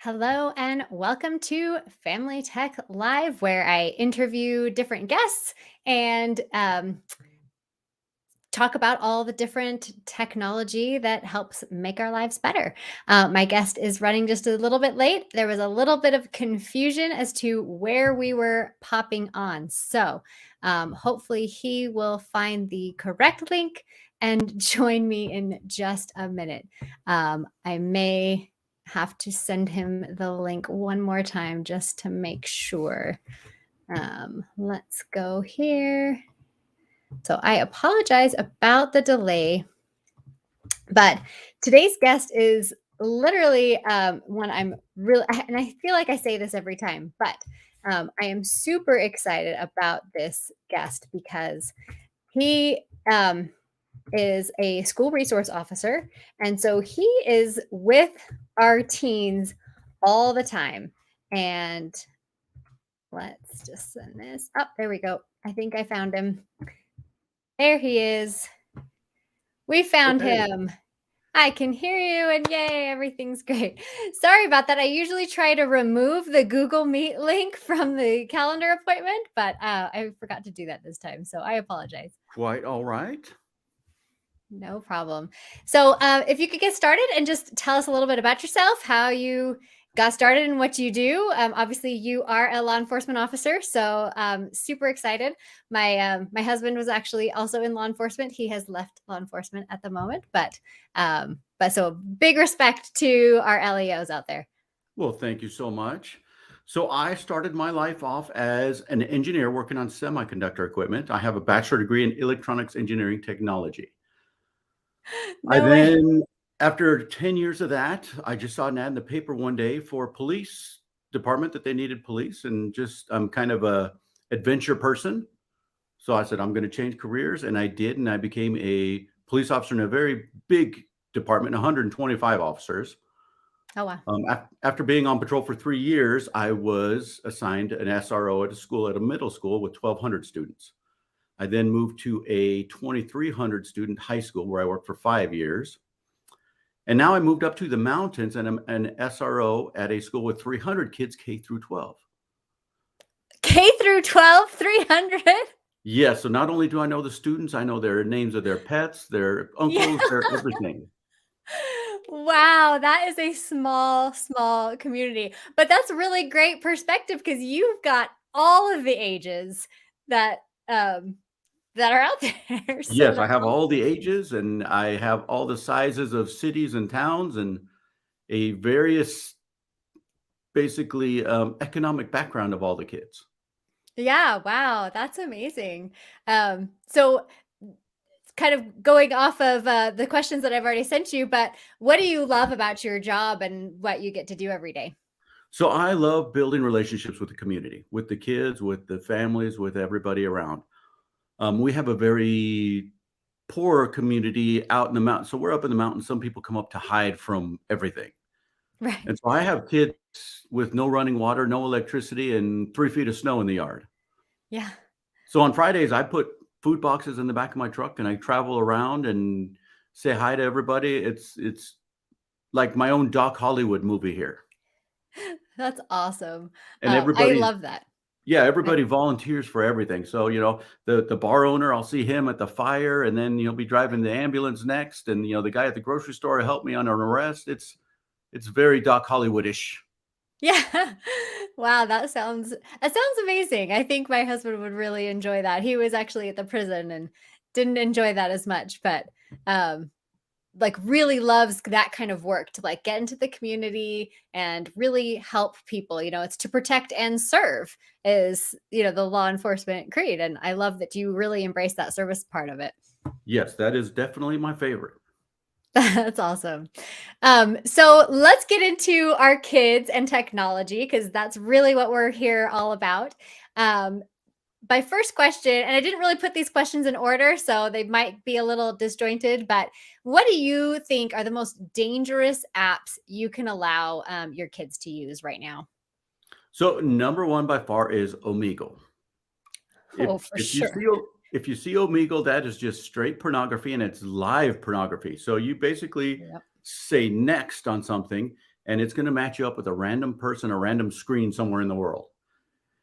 Hello and welcome to Family Tech Live, where I interview different guests and talk about all the different technology that helps make our lives better. My guest is running just a little bit late. There was a little bit of confusion as to where we were popping on. So hopefully he will find the correct link and join me in just a minute. I may have to send him the link one more time just to make sure. Let's go here. So I apologize about the delay, but today's guest is literally one I'm really, and I feel like I say this every time, but I am super excited about this guest because he is a school resource officer. And so he is with our teens all the time. And let's just send this up. There we go. I think I found him. There he is. We found Okay. him. I can hear you and yay, everything's great. Sorry about that. I usually try to remove the Google Meet link from the calendar appointment, but I forgot to do that this time. So I apologize. Quite all right. No problem. So if you could get started and just tell us a little bit about yourself, how you got started and what you do. Obviously, you are a law enforcement officer, so super excited. My husband was actually also in law enforcement. He has left law enforcement at the moment, but so big respect to our LEOs out there. Well, thank you so much. So I started my life off as an engineer working on semiconductor equipment. I have a bachelor degree in electronics engineering technology. I No way. then, after 10 years of that, I just saw an ad in the paper one day for a police department that they needed police, and just I'm kind of a adventure person. So I said, I'm going to change careers, and I did, and I became a police officer in a very big department, 125 officers. Oh wow. After being on patrol for 3 years, I was assigned an SRO at a school, at a middle school with 1,200 students. I then moved to a 2,300 student high school where I worked for 5 years. And now I moved up to the mountains and I'm an SRO at a school with 300 kids, K through 12. K through 12, 300. Yes. So not only do I know the students, I know their names of their pets, their Yeah. uncles, their everything. Wow, that is a small community. But that's really great perspective because you've got all of the ages that um that are out there. So Yes, I that's have all the awesome. ages and I have all the sizes of cities and towns and a various basically economic background of all the kids. Yeah, wow, that's amazing. So kind of going off of the questions that I've already sent you, but what do you love about your job and what you get to do every day? So I love building relationships with the community, with the kids, with the families, with everybody around. We have a very poor community out in the mountains. So we're up in the mountains. Some people come up to hide from everything. Right. And so I have kids with no running water, no electricity, and 3 feet of snow in the yard. Yeah. So on Fridays, I put food boxes in the back of my truck and I travel around and say hi to everybody. It's like my own Doc Hollywood movie here. That's awesome. And I everybody love that. Yeah, I, everybody volunteers for everything. So, the bar owner, I'll see him at the fire, and then he'll be driving the ambulance next, and, the guy at the grocery store helped me on an arrest. It's very Doc Hollywood-ish. Yeah. Wow, that sounds amazing. I think my husband would really enjoy that. He was actually at the prison and didn't enjoy that as much, but um like really loves that kind of work to like get into the community and really help people. It's to protect and serve is, the law enforcement creed. And I love that you really embrace that service part of it. Yes, that is definitely my favorite. That's awesome. So let's get into our kids and technology because that's really what we're here all about. Um, my first question, and I didn't really put these questions in order, so they might be a little disjointed, but what do you think are the most dangerous apps you can allow your kids to use right now? So, number 1 by far is Omegle. If Oh, for if you sure. see if you see Omegle, that is just straight pornography, and it's live pornography. So you basically Yep. say next on something, and it's going to match you up with a random person, a random screen somewhere in the world.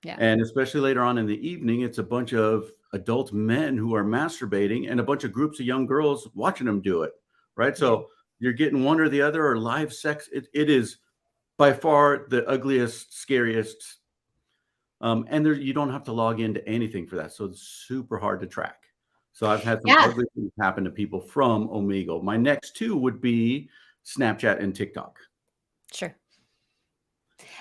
Yeah. And especially later on in the evening, it's a bunch of adult men who are masturbating and a bunch of groups of young girls watching them do it. Right. Yeah. So you're getting one or the other, or live sex. It is by far the ugliest, scariest. And there, you don't have to log into anything for that. So it's super hard to track. So I've had some Yeah. ugly things happen to people from Omegle. My next two would be Snapchat and TikTok. Sure.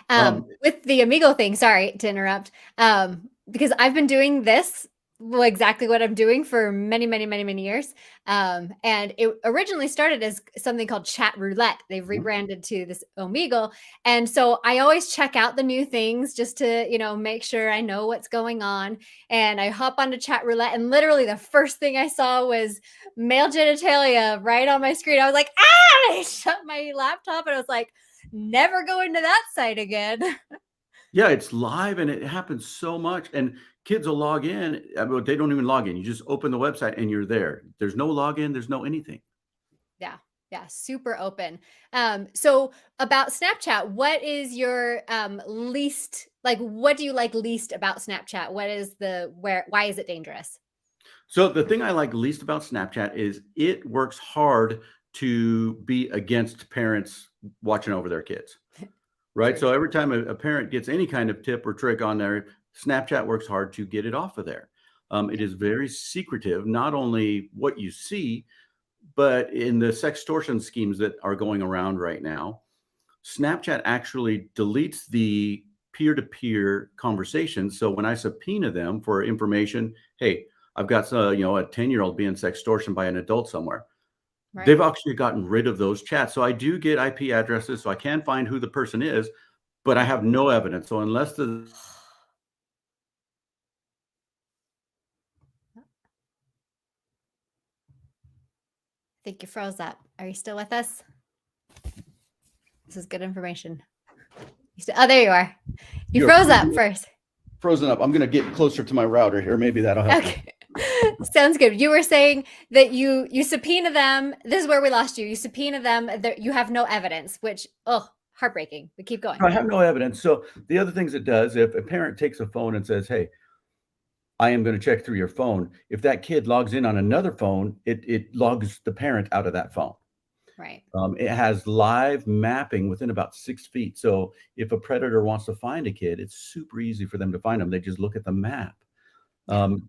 Um, With the Amigo thing, sorry to interrupt, because I've been doing this, well, exactly what I'm doing for many, many, many, many years. And it originally started as something called Chat Roulette. They've rebranded to this Omegle. And so I always check out the new things just to, make sure I know what's going on. And I hop onto Chat Roulette, and literally the first thing I saw was male genitalia right on my screen. I was like, ah! I shut my laptop and I was like, never go into that site again. Yeah, it's live and it happens so much. And kids will log in. They don't even log in. You just open the website and you're there. There's no login. There's no anything. Yeah. Yeah. Super open. So about Snapchat, what is your least, like, what do you like least about Snapchat? What is why is it dangerous? So the thing I like least about Snapchat is it works hard to be against parents watching over their kids. Right. True. So every time a parent gets any kind of tip or trick on there, Snapchat works hard to get it off of there. It is very secretive, not only what you see, but in the sextortion schemes that are going around right now, Snapchat actually deletes the peer-to-peer conversations. So when I subpoena them for information, hey, I've got a 10-year-old being sextortioned by an adult somewhere. Right. They've actually gotten rid of those chats. So I do get IP addresses, so I can find who the person is, but I have no evidence. So unless the I think you froze up. Are you still with us? This is good information. Oh, there you are. You You're froze up first. frozen up. I'm going to get closer to my router here. Maybe that'll help. Okay. Sounds good. You were saying that you subpoena them. This is where we lost you. You subpoena them. You have no evidence, which, heartbreaking. But keep going. I have no evidence. So the other things it does, if a parent takes a phone and says, hey, I am going to check through your phone. If that kid logs in on another phone, it logs the parent out of that phone. Right. It has live mapping within about 6 feet. So if a predator wants to find a kid, it's super easy for them to find them. They just look at the map.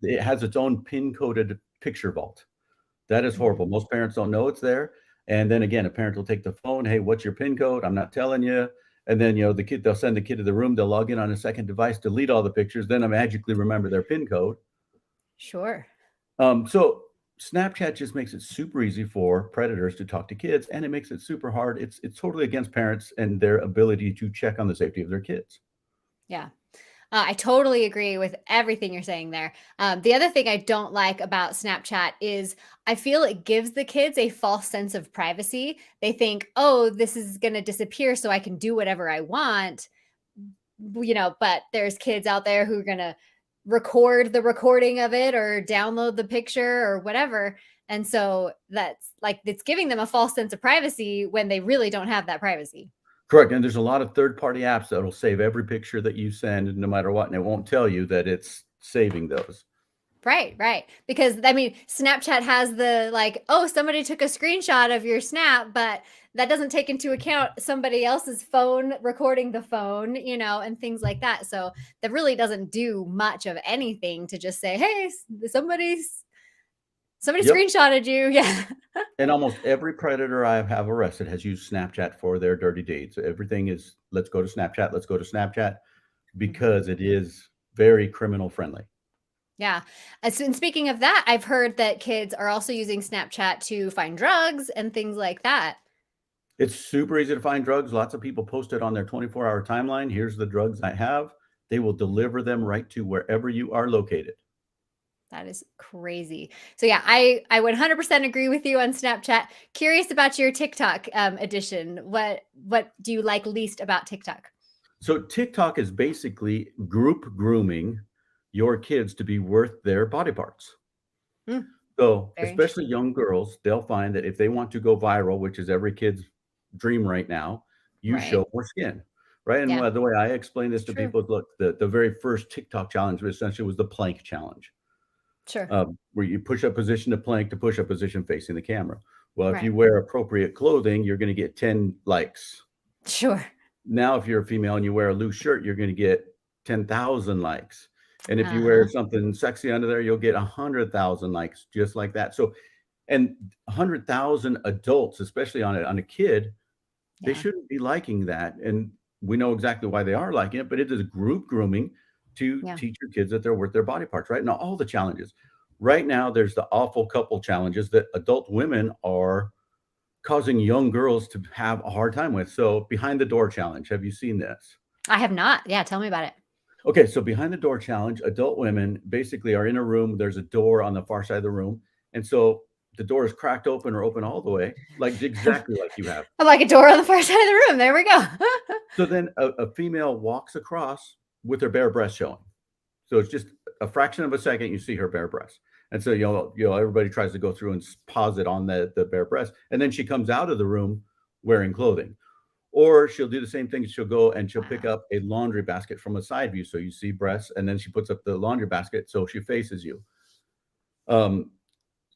It has its own pin-coded picture vault. That is horrible. Most parents don't know it's there. And then again, a parent will take the phone. Hey, what's your pin code? I'm not telling you. And then, they'll send the kid to the room. They'll log in on a second device, delete all the pictures. Then I magically remember their pin code. Sure. So Snapchat just makes it super easy for predators to talk to kids, and it makes it super hard. It's totally against parents and their ability to check on the safety of their kids. Yeah. I totally agree with everything you're saying there. The other thing I don't like about Snapchat is I feel it gives the kids a false sense of privacy. They think, oh, this is going to disappear so I can do whatever I want. But there's kids out there who are going to record the recording of it or download the picture or whatever. And so that's like, it's giving them a false sense of privacy when they really don't have that privacy. Correct. And there's a lot of third-party apps that'll save every picture that you send no matter what, and it won't tell you that it's saving those. Right, right. Because Snapchat has the like, oh, somebody took a screenshot of your snap, but that doesn't take into account somebody else's phone recording the phone, and things like that. So that really doesn't do much of anything to just say, hey, somebody Yep. screenshotted you. Yeah. And almost every predator I have arrested has used Snapchat for their dirty deeds. Everything is, let's go to Snapchat, let's go to Snapchat, because it is very criminal friendly. Yeah. And speaking of that, I've heard that kids are also using Snapchat to find drugs and things like that. It's super easy to find drugs. Lots of people post it on their 24-hour timeline. Here's the drugs I have. They will deliver them right to wherever you are located. That is crazy. So yeah, I 100% agree with you on Snapchat. Curious about your TikTok edition. What do you like least about TikTok? So TikTok is basically group grooming your kids to be worth their body parts. So Very especially young girls, they'll find that if they want to go viral, which is every kid's dream right now, you Right. show more skin, right? And Yeah. the way I explain It's this to true. people is, look, the very first TikTok challenge essentially was the plank challenge, Sure. where you push up position to plank to push up position facing the camera. Well, if Right. you wear appropriate clothing, you're going to get 10 likes. Sure. Now, if you're a female and you wear a loose shirt, you're going to get 10,000 likes. And if you wear Uh-huh. something sexy under there, you'll get 100,000 likes, just like that. So, and 100,000 adults, especially on a kid, they Yeah. shouldn't be liking that. And we know exactly why they are liking it, but it is group grooming to Yeah. teach your kids that they're worth their body parts, right? Now, all the challenges. Right now, there's the awful couple challenges that adult women are causing young girls to have a hard time with. So, behind the door challenge, have you seen this? I have not. Yeah, tell me about it. Okay, so behind the door challenge, adult women basically are in a room. There's a door on the far side of the room. And so the door is cracked open or open all the way, like exactly like you have. I'm like a door on the far side of the room. There we go. So then a female walks across with her bare breast showing. So it's just a fraction of a second you see her bare breast. And so everybody tries to go through and pause it on the bare breast. And then she comes out of the room wearing clothing. Or she'll do the same thing. She'll go and she'll pick Wow. up a laundry basket from a side view. So you see breasts, and then she puts up the laundry basket so she faces you. Um,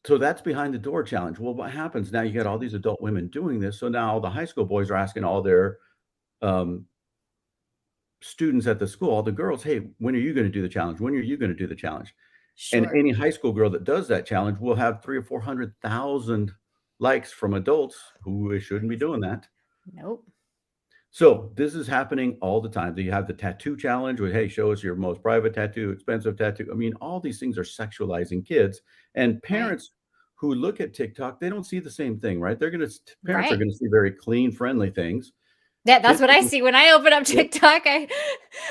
so that's behind the door challenge. Well, what happens now? You got all these adult women doing this. So now the high school boys are asking all their um, students at the school, all the girls, hey, when are you going to do the challenge? When are you going to do the challenge? And Sure. any high school girl that does that challenge will have 300,000 or 400,000 likes from adults who shouldn't be Crazy. doing that. Nope. So this is happening all the time. You have the tattoo challenge with, hey, show us your most private tattoo, expensive tattoo. I mean, all these things are sexualizing kids. And Right. parents who look at TikTok, they don't see the same thing, right? Parents are Right. going to see very clean, friendly things. Yeah, that's Kids what are I gonna, see when I open up yep. TikTok.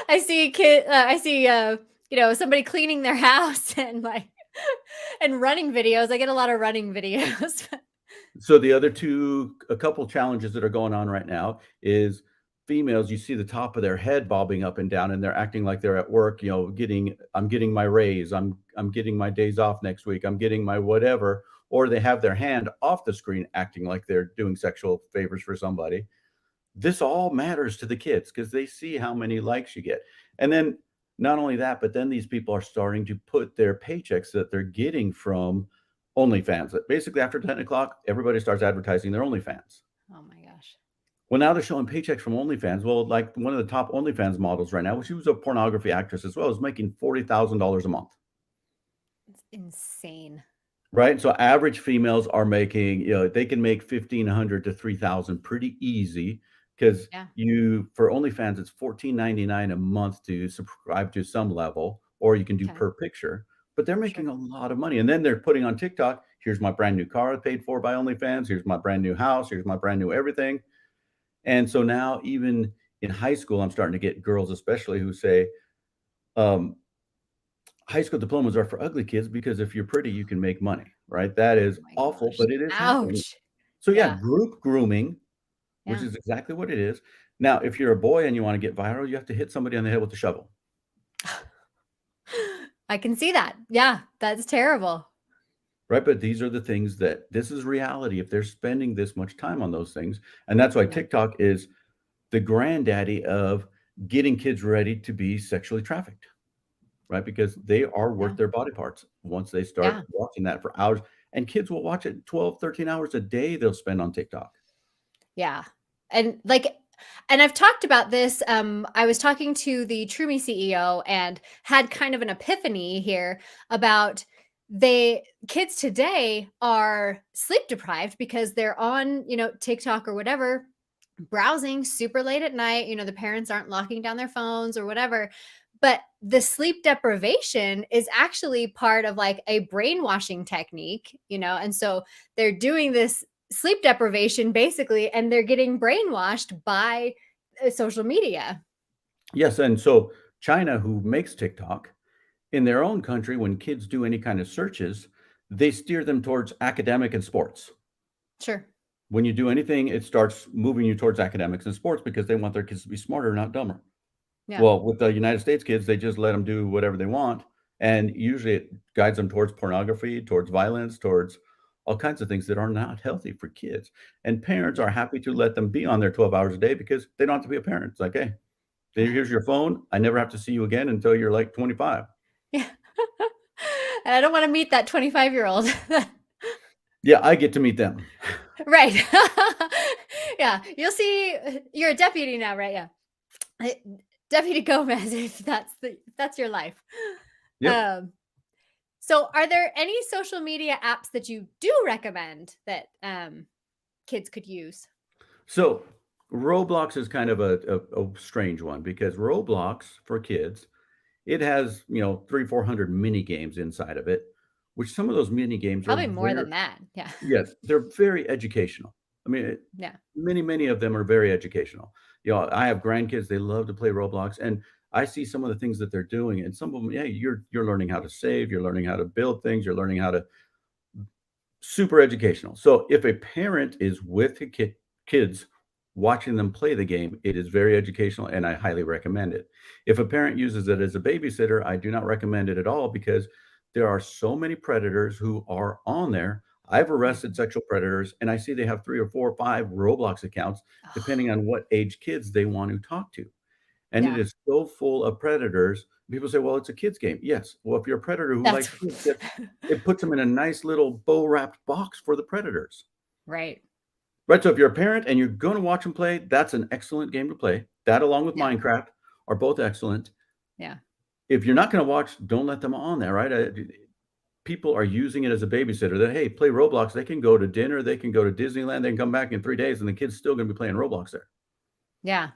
I see a kid. I see somebody cleaning their house and like and running videos. I get a lot of running videos. So the other a couple challenges that are going on right now is females, you see the top of their head bobbing up and down, and they're acting like they're at work, I'm getting my raise, I'm getting my days off next week, I'm getting my whatever, or they have their hand off the screen acting like they're doing sexual favors for somebody. This all matters to the kids because they see how many likes you get. And then not only that, but then these people are starting to put their paychecks that they're getting from OnlyFans. That basically after 10 o'clock, everybody starts advertising their OnlyFans. Oh my gosh. Well, now they're showing paychecks from OnlyFans. Well, like one of the top OnlyFans models right now, she was a pornography actress as well, is making $40,000 a month. It's insane. Right. So average females are making, they can make 1,500 to 3,000 pretty easy because Yeah. for OnlyFans, it's $14.99 a month to subscribe to some level, or you can do Okay. per picture, but they're Sure. making a lot of money. And then they're putting on TikTok, here's my brand new car paid for by OnlyFans. Here's my brand new house. Here's my brand new everything. And so now even in high school, I'm starting to get girls, especially who say, um, high school diplomas are for ugly kids because if you're pretty, you can make money, right? That Oh is my awful, gosh. but it is happening. Ouch. So yeah, Yeah. group grooming, which Yeah. is exactly what it is. Now, if you're a boy and you want to get viral, you have to hit somebody on the head with a shovel, I can see that. Yeah, that's terrible. right? But these are the things that this is reality if they're spending this much time on those things. And that's why Yeah. TikTok is the granddaddy of getting kids ready to be sexually trafficked, right? Because they are Yeah. worth their body parts once they Yeah. start watching that for hours. And kids will watch it 12, 13 hours a day they'll spend on TikTok. Yeah. And like and I've talked about this. I was talking to the Trumi CEO and had kind of an epiphany here about they kids today are sleep deprived because they're on, TikTok or whatever, browsing super late at night. The parents aren't locking down their phones or whatever. But the sleep deprivation is actually part of like a brainwashing technique, and so they're doing this sleep deprivation basically, and they're getting brainwashed by social media. Yes, and so China, who makes TikTok, in their own country, when kids do any kind of searches, they steer them towards academic and sports. Sure. When you do anything, it starts moving you towards academics and sports because they want their kids to be smarter, not dumber. Yeah. Well, with the United States kids, they just let them do whatever they want, and usually it guides them towards pornography, towards violence, towards all kinds of things that are not healthy for kids. And parents Yeah. are happy to let them be on there 12 hours a day because they don't have to be a parent. It's like, hey, here's your phone. I never have to see you again until you're like 25. Yeah. And I don't want to meet that 25-year-old. Yeah, I get to meet them. Right. Yeah. You'll see you're a deputy now, right? Yeah. Uh, Deputy Gomez, if that's your life. Yep. Um, so are there any social media apps that you do recommend that kids could use? So Roblox is kind of a strange one because Roblox for kids, it has, 300, 400 mini games inside of it, which some of those mini games are Probably more very, than that. Yeah. yes, they're very educational. I mean, Yeah. many of them are very educational. I have grandkids, they love to play Roblox, and I see some of the things that they're doing, and some of them, yeah, you're learning how to save, you're learning how to build things, you're learning how to super educational. So if a parent is with the kids watching them play the game, it is very educational and I highly recommend it. If a parent uses it as a babysitter, I do not recommend it at all because there are so many predators who are on there. I've arrested Mhm. sexual predators and I see they have 3 or 4 or 5 Roblox accounts depending on what age kids they want to talk to. And it Yeah. is so full of predators. People say, "Well, it's a kid's game." Yes. Well, if you're a predator who That's likes kids, it puts them in a nice little bow-wrapped box for the predators. right. Right, so if you're a parent and you're gonna watch them play, that's an excellent game to play. That along with Yeah. Minecraft are both excellent. Yeah. If you're not gonna watch, don't let them on there, right? People are using it as a babysitter that, "Hey, play Roblox." They can go to dinner, they can go to Disneyland, they can come back in 3 days, and the kid's still gonna be playing Roblox there. Yeah.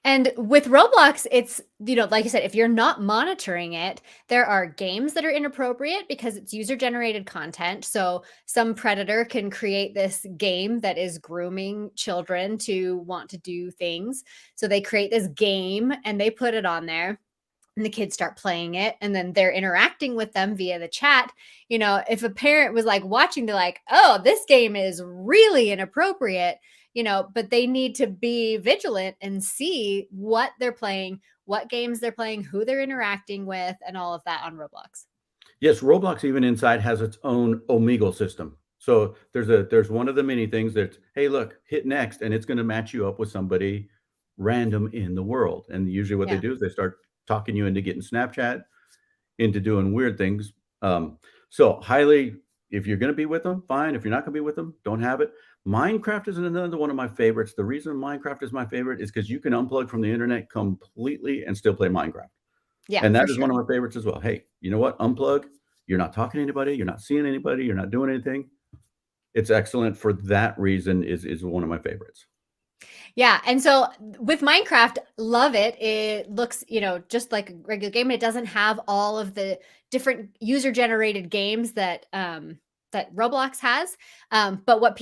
And with Roblox, it's, like you said, if you're not monitoring it, there are games that are inappropriate because it's user generated content. So some predator can create this game that is grooming children to want to do things. So they create this game and they put it on there. And the kids start playing it and then they're interacting with them via the chat. If a parent was like watching, they're like, oh, this game is really inappropriate, but they need to be vigilant and see what they're playing, what games they're playing, who they're interacting with, and all of that on Roblox. Yes, Roblox even inside has its own Omegle system. So there's one of the many things that's, "Hey, look, hit next," and it's gonna match you up with somebody random in the world, and usually what they Yeah. do is they start talking you into getting Snapchat, into doing weird things. So highly, if you're gonna be with them, fine. If you're not gonna be with them, don't have it. Minecraft is another one of my favorites. The reason Minecraft is my favorite is because you can unplug from the internet completely and still play Minecraft. Yeah, And for that is sure. one of my favorites as well. Hey, you know what? Unplug. You're not talking to anybody. You're not seeing anybody. You're not doing anything. It's excellent for that reason is one of my favorites. Yeah, and so with Minecraft, love it. It looks, just like a regular game. It doesn't have all of the different user-generated games that Roblox has. But what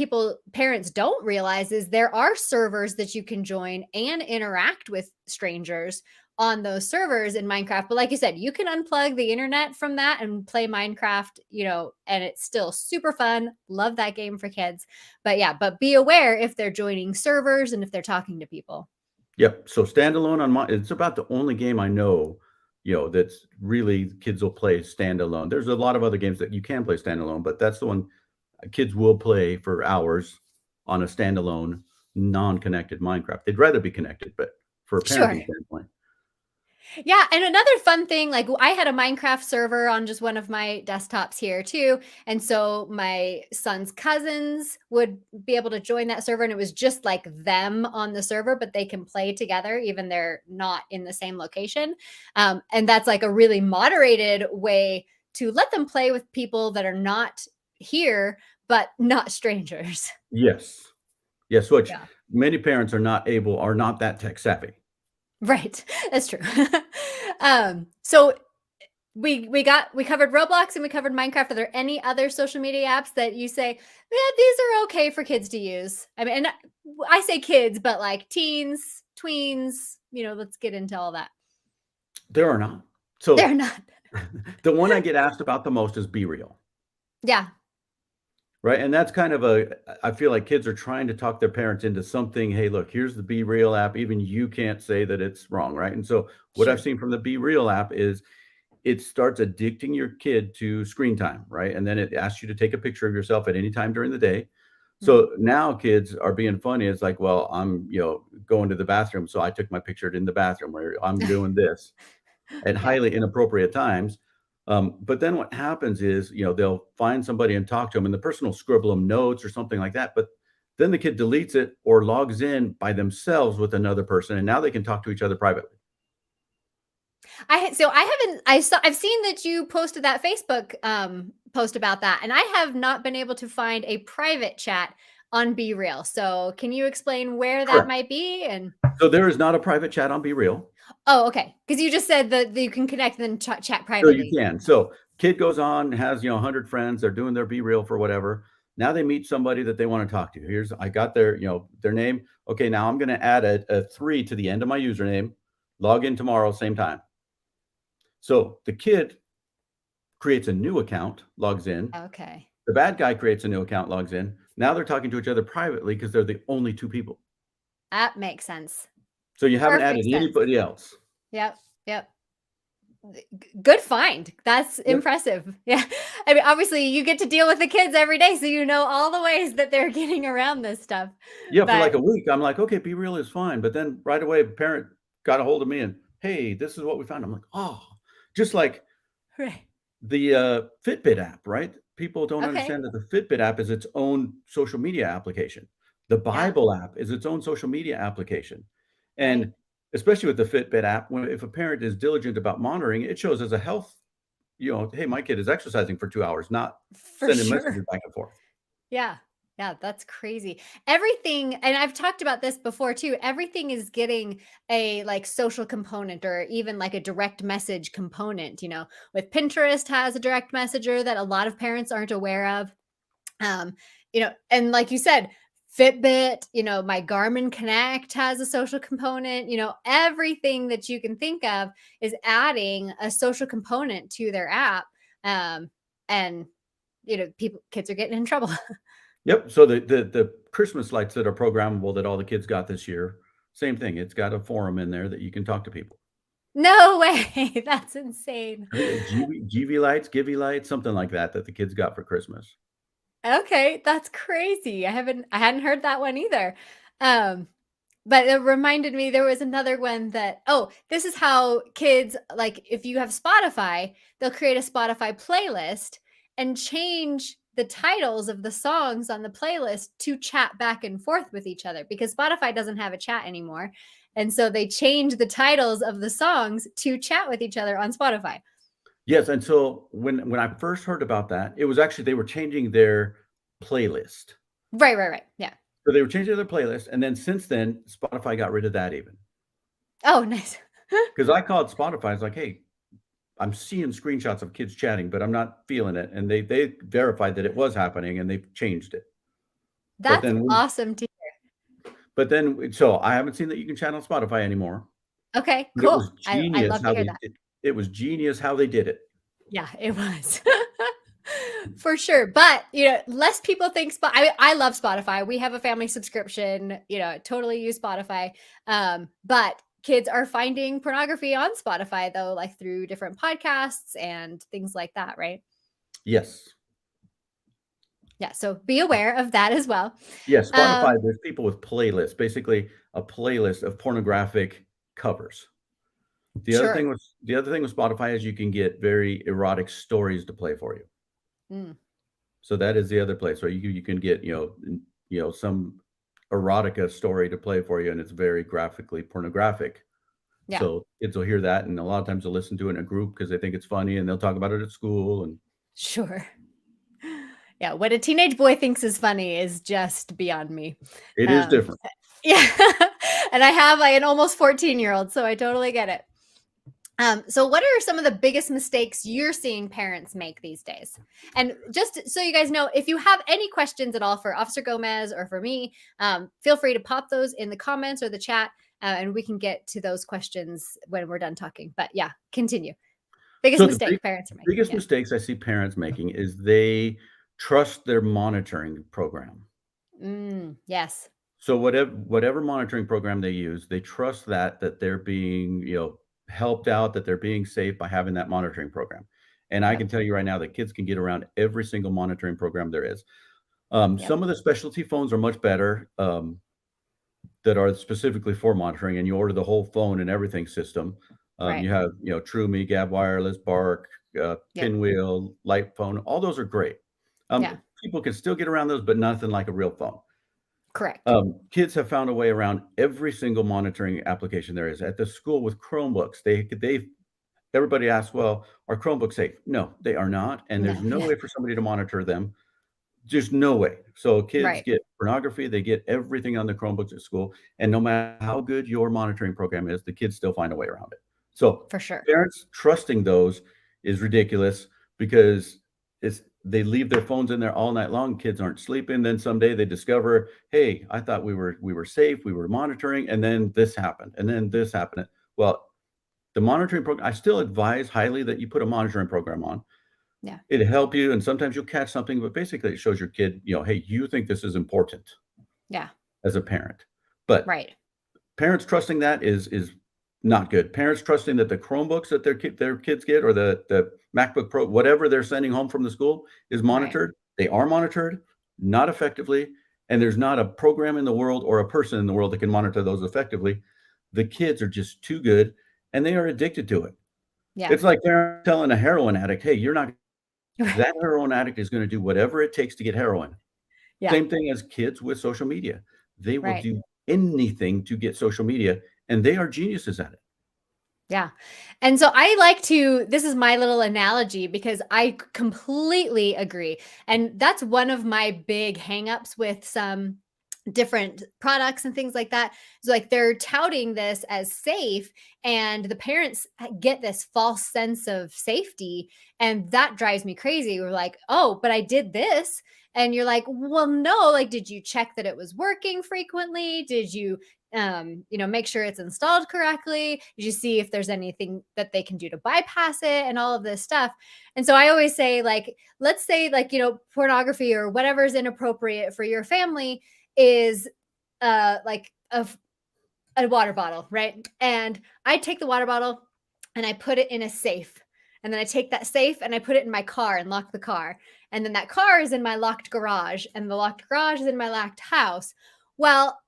parents don't realize is there are servers that you can join and interact with strangers on those servers in Minecraft. But like you said, you can unplug the internet from that and play Minecraft, and it's still super fun. Love that game for kids. But yeah, but be aware if they're joining servers and if they're talking to people. Yep. So standalone on my it's about the only game I know, that's really kids will play standalone. There's a lot of other games that you can play standalone, but that's the one kids will play for hours on a standalone, non-connected Minecraft. They'd rather be connected, but for a Sure. parenting standpoint. Yeah, and another fun thing, like I had a Minecraft server on just one of my desktops here too, and so my son's cousins would be able to join that server, and it was just like them on the server, but they can play together even they're not in the same location. And that's like a really moderated way to let them play with people that are not here, but not strangers. Yes. Yes, which Yeah. many parents are not that tech savvy. Right. That's true. So we covered Roblox and we covered Minecraft. Are there any other social media apps that you say, yeah, these are okay for kids to use? I mean, and I say kids, but like teens, tweens, let's get into all that. There are not. So They're not. the one I get asked about the most is Be Real, Yeah, right? And that's kind of I feel like kids are trying to talk their parents into something. Hey, look, here's the Be Real app. Even you can't say that it's wrong, right? And so what I've sure. seen from the Be Real app is it starts addicting your kid to screen time, right? And then it asks you to take a picture of yourself at any time during the day. Mhm. So now kids are being funny. It's like, well, I'm, going to the bathroom, so I took my picture in the bathroom, where I'm doing this at Yeah. highly inappropriate times. But then what happens is, they'll find somebody and talk to them, and the person will scribble them notes or something like that. But then the kid deletes it or logs in by themselves with another person, and now they can talk to each other privately. I haven't I've seen that you posted that Facebook post about that, and I have not been able to find a private chat on Be Real. So can you explain where that Correct. might be? And So there is not a private chat on Be Real. oh, okay, because you just said that you can connect and then chat So you privately. can. So kid goes on, has 100 friends. They're doing their Be Real for whatever. Now they meet somebody that they want to talk to. I got their name. Okay, now I'm going to add a 3 to the end of my username. Log in tomorrow, same time. So the kid creates a new account, logs in. Okay, The bad guy creates a new account, logs in. Now they're talking to each other privately because they're the only 2 people. that makes sense. So you haven't Perfect added sense. anybody else. Yep, yep. Good find. That's Yep. impressive. Yeah. I mean, obviously, you get to deal with the kids every day, so you know all the ways that they're getting around this stuff. Yeah, for like But a week, I'm like, "Okay, Be Real is fine." But then right away, a parent got a hold of me and, "Hey, this is what we found." I'm like, "Oh," just like right. the, Fitbit app, right? People don't Okay. understand that the Fitbit app is its own social media application. The Yeah. Bible app is its own social media application. Right. And especially with the Fitbit app, when if a parent is diligent about monitoring, it shows as a health, "Hey, my kid is exercising for 2 hours," not For sending sure. messages back and forth. Yeah. Yeah, that's crazy. Everything, and I've talked about this before too, everything is getting a like social component or even like a direct message component, with Pinterest has a direct messenger that a lot of parents aren't aware of. Um, and like you said, Fitbit, my Garmin Connect has a social component, everything that you can think of is adding a social component to their app. Um, and kids are getting in trouble. Yep, so the Christmas lights that are programmable that all the kids got this year, same thing, it's got a forum in there that you can talk to people. No way. That's insane. I think GV lights, Givy lights, something like that, that the kids got for Christmas. Okay, that's crazy. I hadn't heard that one either. Um, but it reminded me there was another one that, oh, this is how kids, like if you have Spotify, they'll create a Spotify playlist and change the titles of the songs on the playlist to chat back and forth with each other because Spotify doesn't have a chat anymore. And so they change the titles of the songs to chat with each other on Spotify. Yes, and so when I first heard about that, it was actually they were changing their playlist. Right, right, right. Yeah. So they were changing their playlist, and then since then, Spotify got rid of that even. Oh, nice. Because I called Spotify, I was like, "Hey, I'm seeing screenshots of kids chatting, but I'm not feeling it," and they verified that it was happening, and they've changed it. But That's then we awesome to so I haven't seen that you can chat on Spotify anymore. Okay, But it cool. was I genius love to how hear they that. did it was genius how they did it. Yeah, it was. For sure, but, less people think I love Spotify. We have a family subscription, totally use Spotify. But kids are finding pornography on Spotify though, like through different podcasts and things like that, right? Yes. Yeah, so be aware of that as well. Yeah, Um, Spotify, there's people with playlists, basically a playlist of pornographic covers. sure. The other thing with Spotify is you can get very erotic stories to play for you. Mm, So that is the other place where you can get, some erotica story to play for you, and it's very graphically pornographic. yeah, So kids will hear that, and a lot of times they'll listen to it in a group because they think it's funny, and they'll talk about it at school, and sure. Yeah, what a teenage boy thinks is funny is just beyond me. it is Um, different. yeah, and I have like an almost 14-year-old, so I totally get it. So what are some of the biggest mistakes you're seeing parents make these days? And just so you guys know, if you have any questions at all for Officer Gomez or for me, feel free to pop those in the comments or the chat, and we can get to those questions when we're done talking. But yeah, continue. Biggest So mistake parents are making. biggest Yeah. mistakes I see parents making is they trust their monitoring program. Yes. So whatever monitoring program they use, they trust that they're being, helped out, that they're being safe by having that monitoring program. And I Yep. can tell you right now that kids can get around every single monitoring program there is. Yep. Some of the specialty phones are much better, that are specifically for monitoring, and you order the whole phone and everything system. Right. You have, TrueMe, Gab Wireless, Bark, Yep. Pinwheel, Light Phone. All those are great. Yeah. People can still get around those, but nothing like a real phone. Correct. Kids have found a way around every single monitoring application there is. At the school with Chromebooks, they everybody asks, "Well, are Chromebooks safe?" No, they are not, and No. there's no Yeah. way for somebody to monitor them. Just no way. So kids Right. get pornography, they get everything on the Chromebooks at school, and no matter how good your monitoring program is, the kids still find a way around it. So For sure. parents trusting those is ridiculous because they leave their phones in there all night long. Kids aren't sleeping. Then someday they discover, hey, I thought we were safe, we were monitoring, and then this happened, and then this happened. Well, the monitoring program, I still advise highly that you put a monitoring program on. Yeah. It'll help you, and sometimes you'll catch something, but basically it shows your kid, hey, you think this is important Yeah. as a parent. But Right. parents trusting that is not good. Parents trusting that the Chromebooks that their kids get, or the MacBook Pro, whatever they're sending home from the school, is Right. monitored. They are monitored, not effectively, and there's not a program in the world or a person in the world that can monitor those effectively. The kids are just too good, and they are addicted to it. Yeah. It's like they're telling a heroin addict, "Hey, you're not Right. that heroin addict is gonna do whatever it takes to get heroin." Yeah. Same thing as kids with social media. They will Right. do anything to get social media, and they are geniuses at it. Yeah. And so I like to, this is my little analogy because I completely agree. And that's one of my big hangups with some different products and things like that. So like they're touting this as safe and the parents get this false sense of safety and that drives me crazy. We're like, "Oh, but I did this." And you're like, "Well, no, like did you check that it was working frequently? Did you make sure it's installed correctly? Did you see if there's anything that they can do to bypass it and all of this stuff?" And so I always say like, let's say like, pornography or whatever is inappropriate for your family is like a water bottle, right? And I take the water bottle and I put it in a safe. And then I take that safe and I put it in my car and lock the car. And then that car is in my locked garage and the locked garage is in my locked house. Well,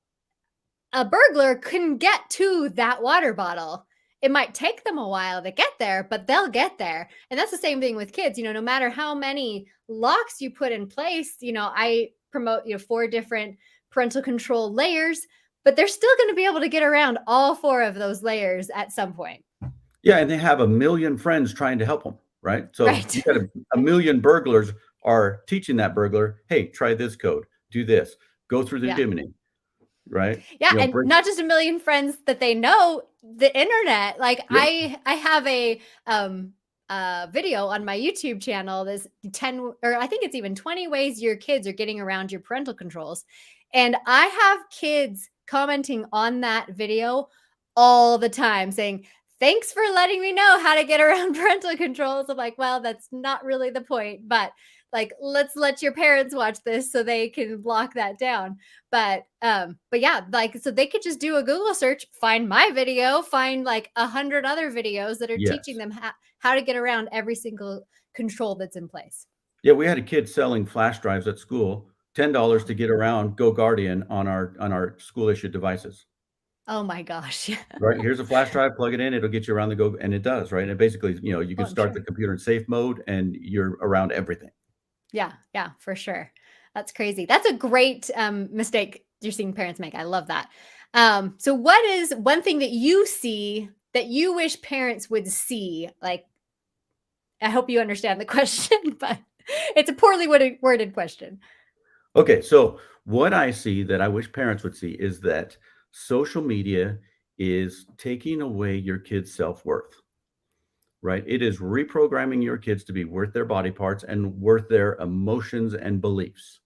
a burglar couldn't get to that water bottle. It might take them a while to get there, but they'll get there. And that's the same thing with kids. No matter how many locks you put in place, I promote, 4 different parental control layers, but they're still going to be able to get around all 4 of those layers at some point. Yeah, and they have a million friends trying to help them, right? So you Right. got a million burglars are teaching that burglar, "Hey, try this code, do this, go through the Yeah. diminy," right? Yeah, and Break. not just a million friends that they know, the internet. Like Yeah, I have a video on my YouTube channel. There's 10 or I think it's even 20 ways your kids are getting around your parental controls. And I have kids commenting on that video all the time saying, "Thanks for letting me know how to get around parental controls." I'm like, "Well, that's not really the point, but like let's let your parents watch this so they can block that down." But yeah, like so they could just do a Google search, find my video, find like 100 other videos that are teaching yes. them how to get around every single control that's in place. Yeah, we had a kid selling flash drives at school, $10 to get around Go Guardian on our school issued devices. Oh my gosh. Right, here's a flash drive, plug it in, it'll get you around the Go, and it does, right? And basically, you Oh, can I'm start the sure. computer in safe mode and you're around everything. Yeah, yeah, for sure. That's crazy. That's a great mistake you're seeing parents make. I love that. So what is one thing that you see that you wish parents would see? Like, I hope you understand the question, but it's a poorly worded question. Okay, so what I see that I wish parents would see is that social media is taking away your kids' self-worth, right? It is reprogramming your kids to be worth their body parts and worth their emotions and beliefs.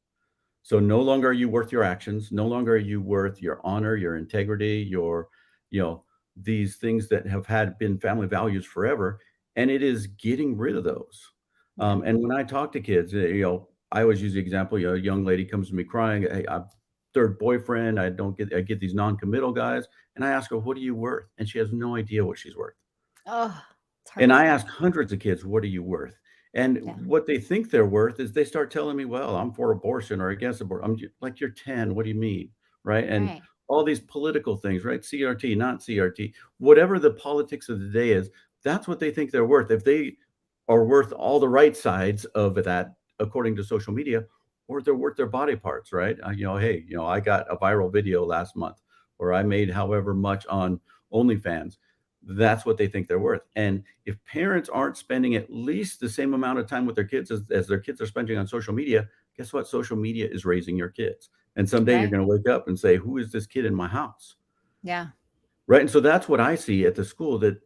So no longer are you worth your actions, no longer are you worth your honor, your integrity, you know, these things that have had been family values forever, and it is getting rid of those. Yeah. And when I talk to kids, I always use the example, a young lady comes to me crying, "Hey, I'm third boyfriend, I get these non-committal guys," and I ask her, "What are you worth?" And she has no idea what she's worth. Oh, it's And I heartbreaking. ask hundreds of kids, "What are you worth?" And Yeah, what they think they're worth is they start telling me, "Well, I'm for abortion or against abortion." Like, "You're 10, what do you mean?" Right? And right, all these political things, right? CRT, not CRT, whatever the politics of the day is, that's what they think they're worth. If they are worth all the right sides of that, according to social media, or they're worth their body parts, right? Hey, I got a viral video last month, or I made however much on OnlyFans. That's what they think they're worth. And if parents aren't spending at least the same amount of time with their kids as their kids are spending on social media, guess what? Social media is raising your kids. And someday you're right. going to wake up and say, "Who is this kid in my house?" Yeah, Right. And so that's what I see at the school, that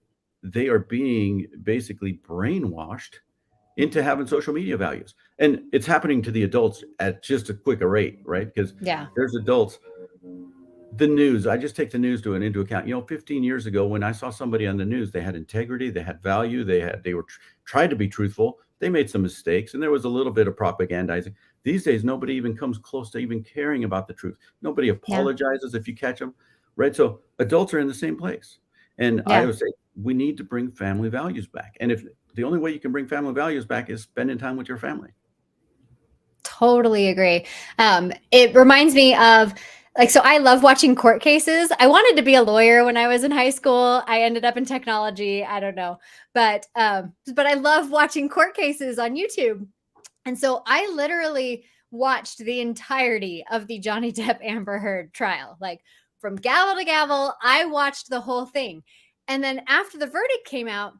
they are being basically brainwashed into mhm, having social media values. And it's happening to the adults at just a quicker rate, right? Because yeah, there's adults. The news, I just take the news into account. 15 years ago, when I saw somebody on the news, they had integrity, they had value, they were tried to be truthful. They made some mistakes, and there was a little bit of propagandizing. These days, nobody even comes close to even caring about the truth. Nobody yeah, apologizes if you catch them, right? So adults are in the same place. And I yeah. would say we need to bring family values back. And if the only way you can bring family values back is spending time with your family. Totally agree. It reminds me of like, so I love watching court cases. I wanted to be a lawyer when I was in high school. I ended up in technology. I don't know, but I love watching court cases on YouTube. And so I literally watched the entirety of the Johnny Depp Amber Heard trial, like from gavel to gavel. I watched the whole thing, and then after the verdict came out,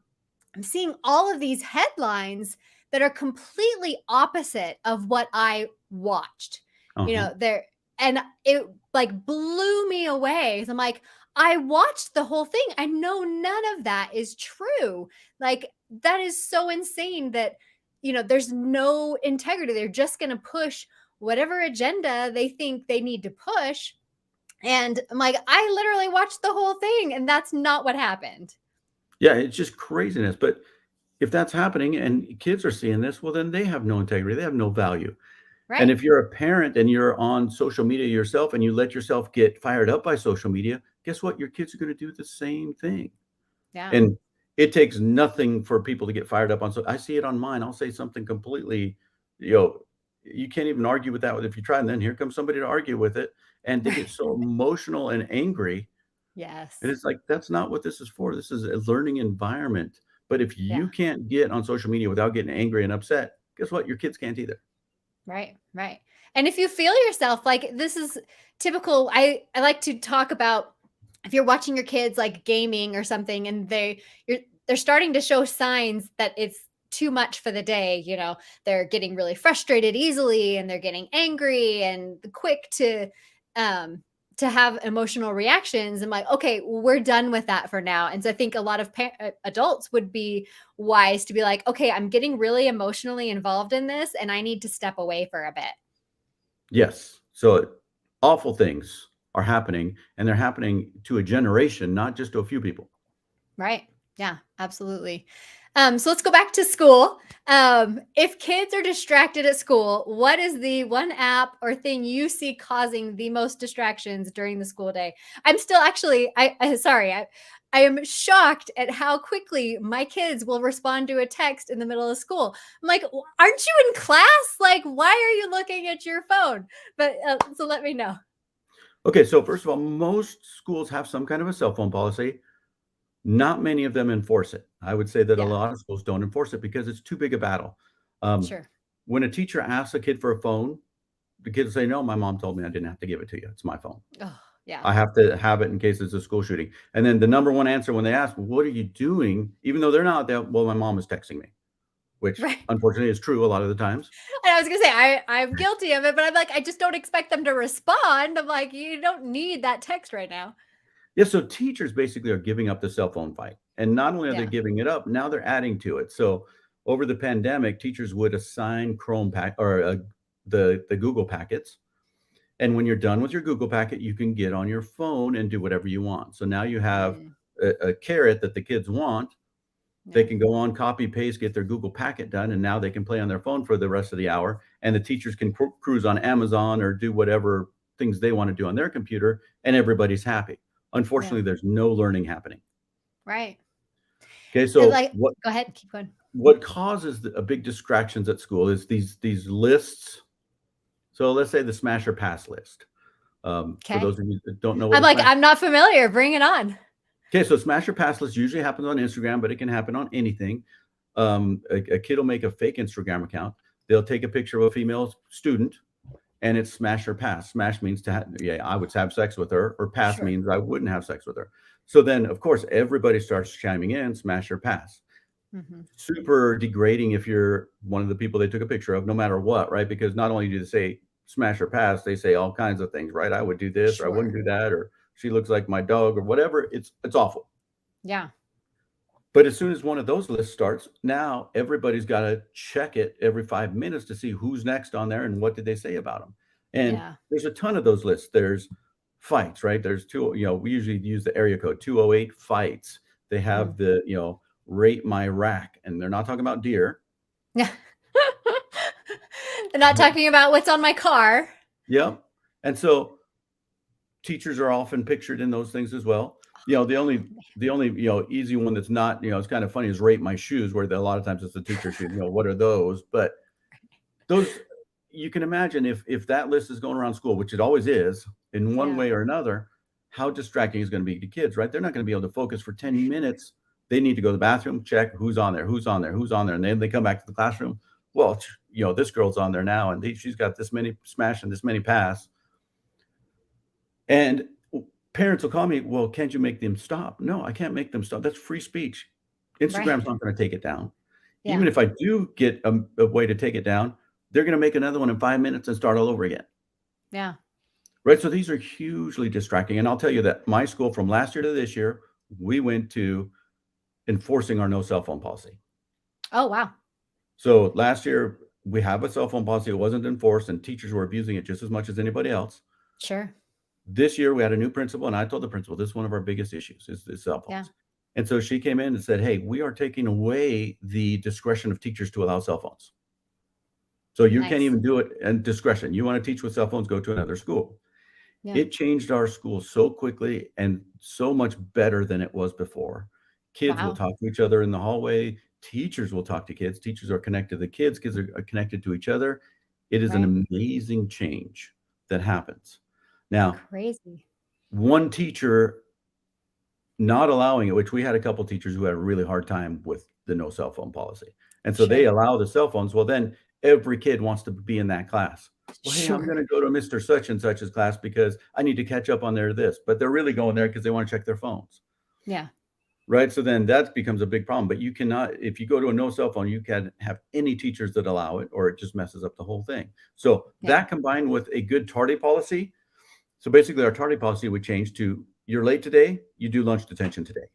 I'm seeing all of these headlines that are completely opposite of what I watched. You Uh-huh. know, there and it like blew me away. So I'm like, I watched the whole thing. I know none of that is true. Like that is so insane that there's no integrity. They're just going to push whatever agenda they think they need to push. And I'm like, I literally watched the whole thing and that's not what happened. Yeah, it's just craziness. But if that's happening and kids are seeing this, well, then they have no integrity. They have no value. And Right. if you're a parent and you're on social media yourself and you let yourself get fired up by social media, guess what? Your kids are going to do the same thing. Yeah. And it takes nothing for people to get fired up on. So I see it on mine. I'll say something completely, you know, you can't even argue with that if you try. And then here comes somebody to argue with it. And they get Right. so emotional and angry. And Yes. it's like, that's not what this is for. This is a learning environment. But if Yeah. you can't get on social media without getting angry and upset, guess what? Your kids can't either. Right. Right. And if you feel yourself like this is typical, I like to talk about if you're watching your kids like gaming or something and they're starting to show signs that it's too much for the day, they're getting really frustrated easily and they're getting angry and quick um to have emotional reactions. I'm like, okay, we're done with that for now. And so I think a lot of adults would be wise to be like, okay, I'm getting really emotionally involved in this and I need to step away for a bit. Yes. So awful things are happening, and they're happening to a generation, not just to a few people. Right. Yeah, absolutely. So let's go back to school. If kids are distracted at school, what is the one app or thing you see causing the most distractions during the school day? I'm still actually, sorry, I am shocked at how quickly my kids will respond to a text in the middle of school. I'm like, Aren't you in class? Like, why are you looking at your phone?" But so let me know. Okay, so first of all, most schools have some kind of a cell phone policy. Not many of them enforce it. I would say that a Yeah, lot of schools don't enforce it because it's too big a battle. Um, sure. when a teacher asks a kid for a phone, the kid will say, "No, my mom told me I didn't have to give it to you. It's my phone. Oh, yeah. I have to have it in case it's a school shooting." And then the number one answer when they ask, "What are you doing?" Even though they're not there, "Well, my mom is texting me," which Right. unfortunately is true a lot of the times. And I was gonna say I'm guilty of it, but I'm like, I just don't expect them to respond. I'm like, you don't need that text right now. Yeah, so teachers basically are giving up the cell phone fight. And not only are they Yeah. giving it up, now they're adding to it. So over the pandemic, teachers would assign Chrome pack or the Google packets. And when you're done with your Google packet, you can get on your phone and do whatever you want. So now you have Mm, a carrot that the kids want. They yeah. can go on, copy, paste, get their Google packet done, and now they can play on their phone for the rest of the hour. And the teachers can cruise on Amazon or do whatever things they want to do on their computer, and everybody's happy. Yeah. Unfortunately, there's no learning happening. Right. Okay, so Like, go ahead, keep going. what causes a big distractions at school is these lists. So let's say the smash or pass list. For Okay. those of you that don't know what I'm a like, smash. I'm not familiar. Bring it on. Okay, so smash or pass list usually happens on Instagram, but it can happen on anything. A kid will make a fake Instagram account. They'll take a picture of a female student, and it's smash or pass. Smash means yeah, I would have sex with her, or pass Sure. means I wouldn't have sex with her. So then, of course, everybody starts chiming in, smash or pass. Hmm. Super degrading if you're one of the people they took a picture of, no matter what, right? Because not only do they say smash or pass, they say all kinds of things, right? I would do this, or I wouldn't Sure. do that, or she looks like my dog, or whatever. It's awful. Yeah. But as soon as one of those lists starts, now everybody's got to check it every 5 minutes to see who's next on there and what did they say about them. And Yeah. there's a ton of those lists. There's fights, right? There's two, we usually use the area code 208 fights. They Mm. have the, rate my rack, and they're not talking about deer. Yeah. They're not talking about what's on my car. Yep. And so teachers are often pictured in those things as well. The only easy one that's not, it's kind of funny, is rate my shoes, where a lot of times it's the teacher shoes. What are those? But those, you can imagine, if that list is going around school, which it always is, in one Yeah. way or another, how distracting is going to be to kids, right? They're not going to be able to focus for 10 minutes. They need to go to the bathroom, check who's on there, who's on there, who's on there, and then they come back to the classroom. Well, this girl's on there now, and she's got this many smash and this many pass. And parents will call me, well, can't you make them stop? No, I can't make them stop. That's free speech. Right. Instagram's not going to take it down. Yeah. Even if I do get a way to take it down, they're going to make another one in 5 minutes and start all over again. Yeah. Right. So these are hugely distracting. And I'll tell you that my school, from last year to this year, we went to enforcing our no cell phone policy. Oh, wow. So last year, we have a cell phone policy. It wasn't enforced, and teachers were abusing it just as much as anybody else. Sure. This year, we had a new principal, and I told the principal, this is one of our biggest issues, is cell Yeah. phones. And so she came in and said, hey, we are taking away the discretion of teachers to allow cell phones. So you can't Nice. even do it in discretion. You want to teach with cell phones, go to another school. Yeah. It changed our school so quickly and so much better than it was before. Kids will Wow. talk to each other in the hallway. Teachers will talk to kids. Teachers are connected to the kids. Kids are connected to each other. It is Right. an amazing change that happens. Now, Crazy. one teacher not allowing it, which we had a couple teachers who had a really hard time with the no cell phone policy. And so they Sure. allow the cell phones. Well, then every kid wants to be in that class. Well, hey, I'm Sure. going to go to Mr. Such and Such's class because I need to catch up on their this, but they're really going there because they want to check their phones. Yeah. Right. So then that becomes a big problem. But you cannot, if you go to a no cell phone, you can have any teachers that allow it, or it just messes up the whole thing. So Yeah. that combined with a good tardy policy. So basically, our tardy policy would change to, you're late today, you do lunch detention today.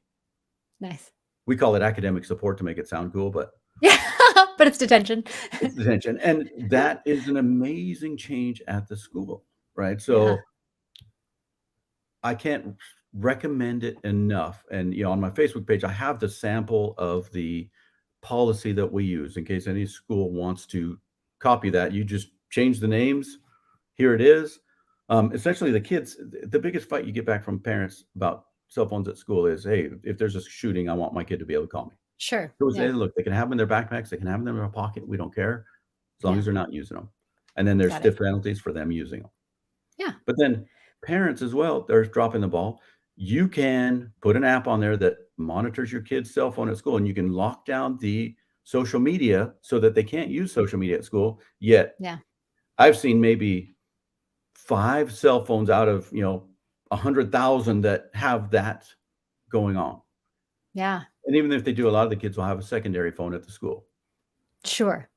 Nice. We call it academic support to make it sound cool, but Yeah. But it's detention. it's detention. And that is an amazing change at the school, right? Yeah. So I can't recommend it enough. And, on my Facebook page, I have the sample of the policy that we use in case any school wants to copy that. You just change the names. Here it is. Essentially, the kids, the biggest fight you get back from parents about cell phones at school is, hey, if there's a shooting, I want my kid to be able to call me. Sure. So Yeah. look, they can have them in their backpacks, they can have them in their pocket. We don't care as long Yeah. as they're not using them. And then there's Got it. stiff penalties for them using them. Yeah. But then parents as well, they're dropping the ball. You can put an app on there that monitors your kid's cell phone at school, and you can lock down the social media so that they can't use social media at school. Yet Yeah. I've seen maybe 5 cell phones out of 100,000 that have that going on. Yeah. And even if they do, a lot of the kids will have a secondary phone at the school, Sure.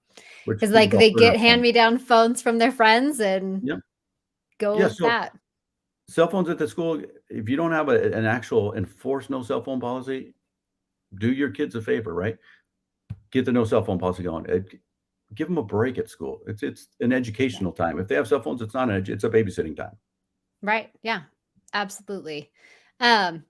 which Because is like called they burner get phone. hand-me-down phones from their friends and Yeah. go Yeah. with So that. cell phones at the school, if you don't have an actual enforced no cell phone policy, do your kids a favor, right? Get the no cell phone policy going. Give them a break at school. It's an Yeah. educational time. If they have cell phones, it's not it's a babysitting time. Right. Yeah. Absolutely.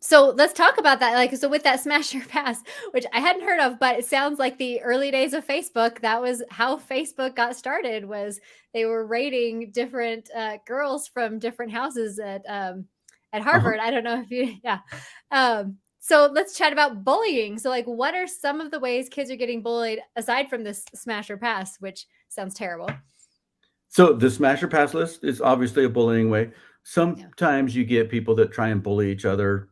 So let's talk about that. Like, so with that smash or pass, which I hadn't heard of, but it sounds like the early days of Facebook, that was how Facebook got started, was they were rating different girls from different houses at Uh-huh. Harvard. I don't know if you, yeah. So let's chat about bullying. So, like, what are some of the ways kids are getting bullied aside from this smash or pass, which sounds terrible? So the smash or pass list is obviously a bullying way. Yeah, Sometimes you get people that try and bully each other,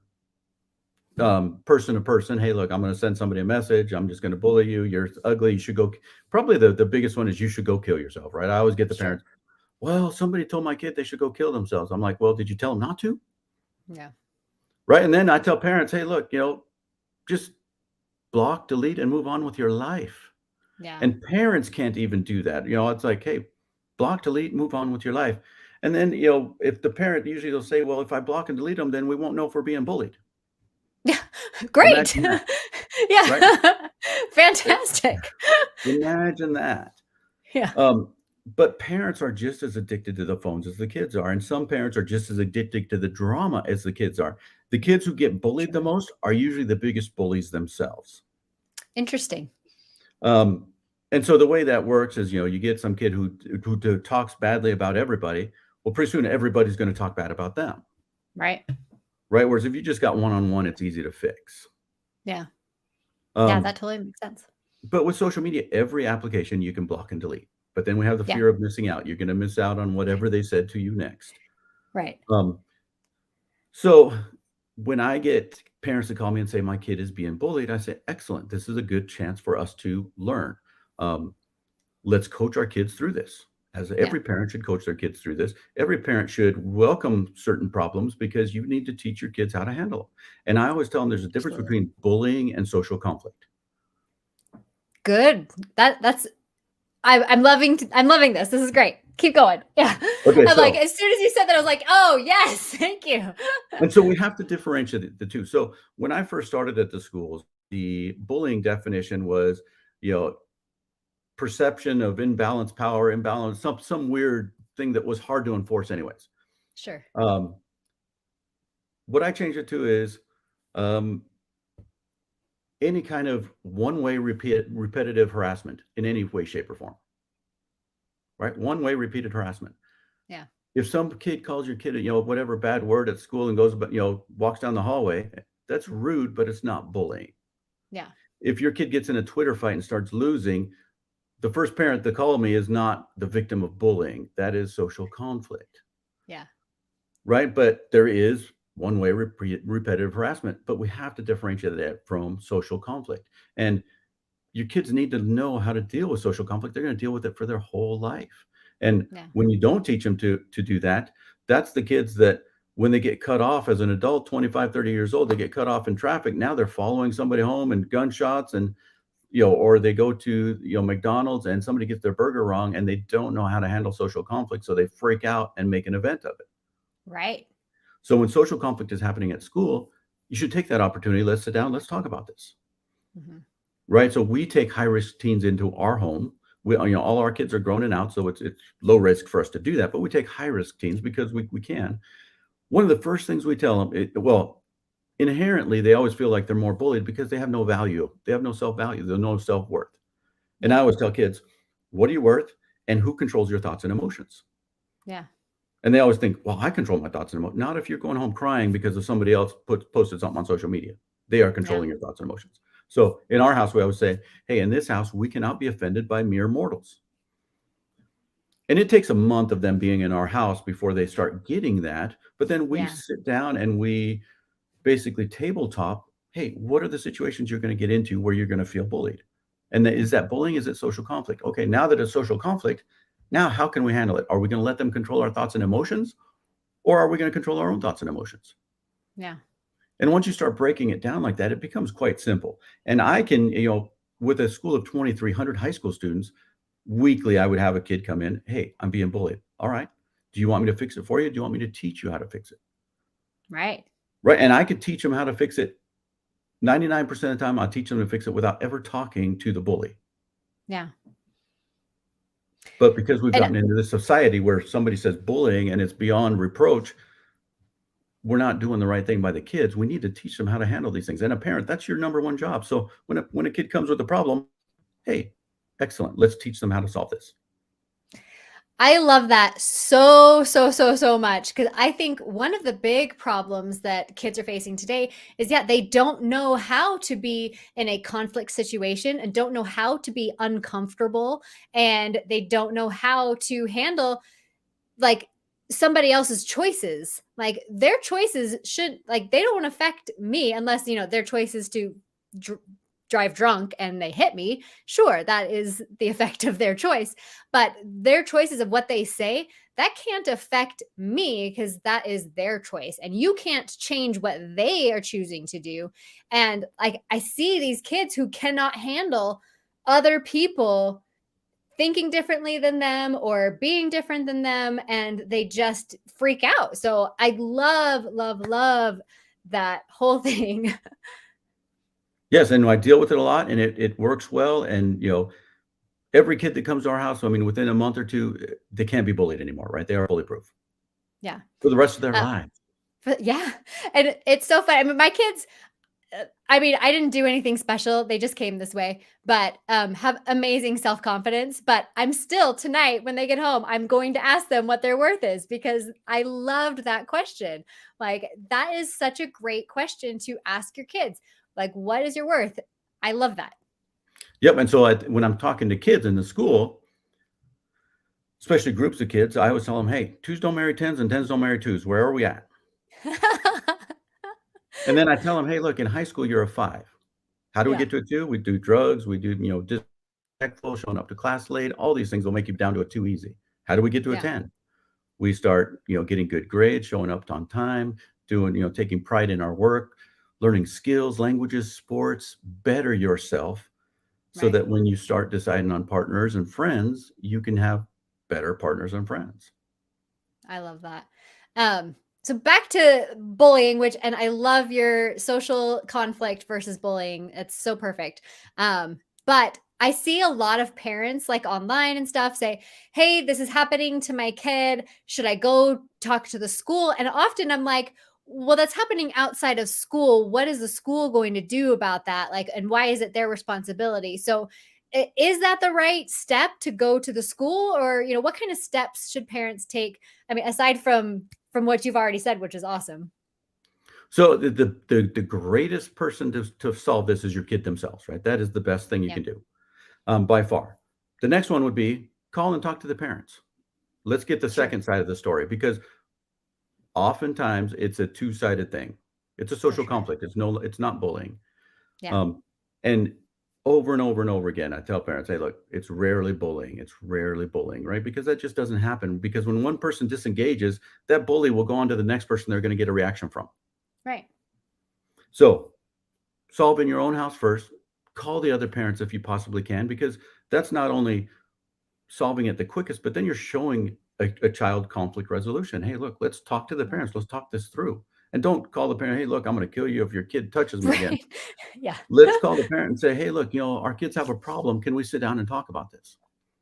person to person. Hey, look, I'm going to send somebody a message. I'm just going to bully you. You're ugly. You should go. Probably the biggest one is you should go kill yourself, right? I always get the sure. parents, well, somebody told my kid they should go kill themselves. I'm like, well, did you tell them not to? Yeah, Right. And then I tell parents, hey, look, just block, delete, and move on with your life. yeah. And parents can't even do that. It's like, hey, block, delete, move on with your life. And then, if the parent, usually they'll say, well, if I block and delete them, then we won't know if we're being bullied. Yeah, great. Imagine that, right? Yeah, I- fantastic. Imagine that. Yeah, Um, but parents are just as addicted to the phones as the kids are. And some parents are just as addicted to the drama as the kids are. The kids who get bullied the sure. most are usually the biggest bullies themselves. Interesting. Um, and so the way that works is, you get some kid who talks badly about everybody. Well, pretty soon everybody's going to talk bad about them, Right. right? Whereas if you just got one on one, it's easy to fix. Yeah. Yeah, Um, that totally makes sense. but with social media, every application you can block and delete. But then we have the Yeah, fear of missing out. You're going to miss out on whatever they said to you next. right. Um, so when I get parents that call me and say my kid is being bullied, I say, excellent. This is a good chance for us to learn. Um, let's coach our kids through this. As Yeah, every parent should coach their kids through this. Every parent should welcome certain problems because you need to teach your kids how to handle them. And I always tell them there's a difference absolutely. between bullying and social conflict. Good. That's I'm loving this. This is great. Keep going. Yeah. Okay, I'm like, so as soon as you said that, I was like, oh yes, thank you. and so we have to differentiate the two. So when I first started at the schools, the bullying definition was, you know, perception of imbalanced power, imbalance, some weird thing that was hard to enforce anyways. Sure. Um, what I changed it to is um, any kind of one-way repetitive harassment in any way, shape, or form. Right? One-way repeated harassment. Yeah. If some kid calls your kid, whatever bad word at school and goes, but walks down the hallway, that's rude, but it's not bullying. Yeah. If your kid gets in a Twitter fight and starts losing, the first parent to call me is not the victim of bullying. That is social conflict. Yeah. Right? But there is one-way repetitive harassment, but we have to differentiate that from social conflict. And your kids need to know how to deal with social conflict. They're going to deal with it for their whole life. And Yeah. when you don't teach them to do that, that's the kids that when they get cut off as an adult, 25, 30 years old, they get cut off in traffic. Now they're following somebody home and gunshots and, or they go to, McDonald's and somebody gets their burger wrong and they don't know how to handle social conflict. So they freak out and make an event of it. Right. So when social conflict is happening at school, you should take that opportunity. Let's sit down. Let's talk about this. Hmm. Right. So we take high risk teens into our home. All our kids are grown and out. So it's low risk for us to do that. But we take high risk teens because we can. One of the first things we tell them, inherently, they always feel like they're more bullied because they have no value. They have no self-value. There's no self-worth. And I Yeah. always tell kids, what are you worth and who controls your thoughts and emotions? Yeah. And they always think, well, I control my thoughts and emotions. Not if you're going home crying because of somebody else posted something on social media. They are Yeah. controlling your thoughts and emotions. So in our house, we always say, hey, in this house, we cannot be offended by mere mortals. And it takes a month of them being in our house before they start getting that. But then we Yeah. sit down and we basically tabletop, hey, what are the situations you're going to get into where you're going to feel bullied? And is that bullying? Is it social conflict? Okay, now that it's social conflict, now how can we handle it? Are we going to let them control our thoughts and emotions? Or are we going to control our own thoughts and emotions? Yeah. And once you start breaking it down like that, it becomes quite simple. And I can, with a school of 2,300 high school students, weekly, I would have a kid come in. Hey, I'm being bullied. All right. Do you want me to fix it for you? Do you want me to teach you how to fix it? Right. Right. And I could teach them how to fix it. 99% of the time, I'll teach them to fix it without ever talking to the bully. Yeah. But because we've And gotten into this society where somebody says bullying and it's beyond reproach, we're not doing the right thing by the kids. We need to teach them how to handle these things. And a parent, that's your number one job. So when a kid comes with a problem, hey, excellent. Let's teach them how to solve this. I love that so, so, so, so much because I think one of the big problems that kids are facing today is, yeah, they don't know how to be in a conflict situation and don't know how to be uncomfortable, and they don't know how to handle like somebody else's choices. Like their choices should, like, they don't affect me unless, their choices to dr- drive drunk and they hit me. Sure, that is the effect of their choice. But their choices of what they say, that can't affect me because that is their choice. And you can't change what they are choosing to do. And like I see these kids who cannot handle other people thinking differently than them or being different than them, and they just freak out. So I love, love, love that whole thing. Yes, and I deal with it a lot, and it works well, and, every kid that comes to our house, I mean, within a month or 2, they can't be bullied anymore, right? They are bully proof Yeah. for the rest of their Uh, lives. but yeah, and it's so fun. I mean, my kids, I mean, I didn't do anything special. They just came this way, but have amazing self confidence. But I'm still tonight when they get home, I'm going to ask them what their worth is because I loved that question. Like, that is such a great question to ask your kids. Like, what is your worth? I love that. Yep, and so when I'm talking to kids in the school, especially groups of kids, I always tell them, "Hey, 2s don't marry 10s and 10s don't marry 2s. Where are we at?" And then I tell them, "Hey, look, in high school, you're a 5. How do we Yeah, get to a 2? We do drugs, we do, disrespectful, showing up to class late. All these things will make you down to a 2 easy. How do we get to a yeah, 10? We start, getting good grades, showing up on time, doing, taking pride in our work, learning skills, languages, sports, better yourself so right. that when you start deciding on partners and friends, you can have better partners and friends." I love that. So back to bullying, which, and I love your social conflict versus bullying. It's so perfect. But I see a lot of parents like online and stuff say, "Hey, this is happening to my kid. Should I go talk to the school?" And often I'm like, "Well, that's happening outside of school. What is the school going to do about that? Like, and why is it their responsibility?" So is that the right step to go to the school, or what kind of steps should parents take? I mean, aside from what you've already said, which is awesome. So the greatest person to solve this is your kid themselves, right? That is the best thing you Yeah, can do, by far. The next one would be call and talk to the parents. Let's get the sure. second side of the story because oftentimes it's a two-sided thing. It's a For social sure. conflict. It's not bullying. Yeah, And over and over and over again, I tell parents, "Hey, look, it's rarely bullying. It's rarely bullying, right? Because that just doesn't happen. Because when one person disengages, that bully will go on to the next person they're going to get a reaction from. right. So solve in your own house first. Call the other parents if you possibly can, because that's not only solving it the quickest, but then you're showing a child conflict resolution. Hey, look, let's talk to the Yeah. parents. Let's talk this through. And don't call the parent, hey, look, I'm going to kill you if your kid touches me again. Right. Yeah. Let's call the parent and say, hey, look, our kids have a problem. Can we sit down and talk about this?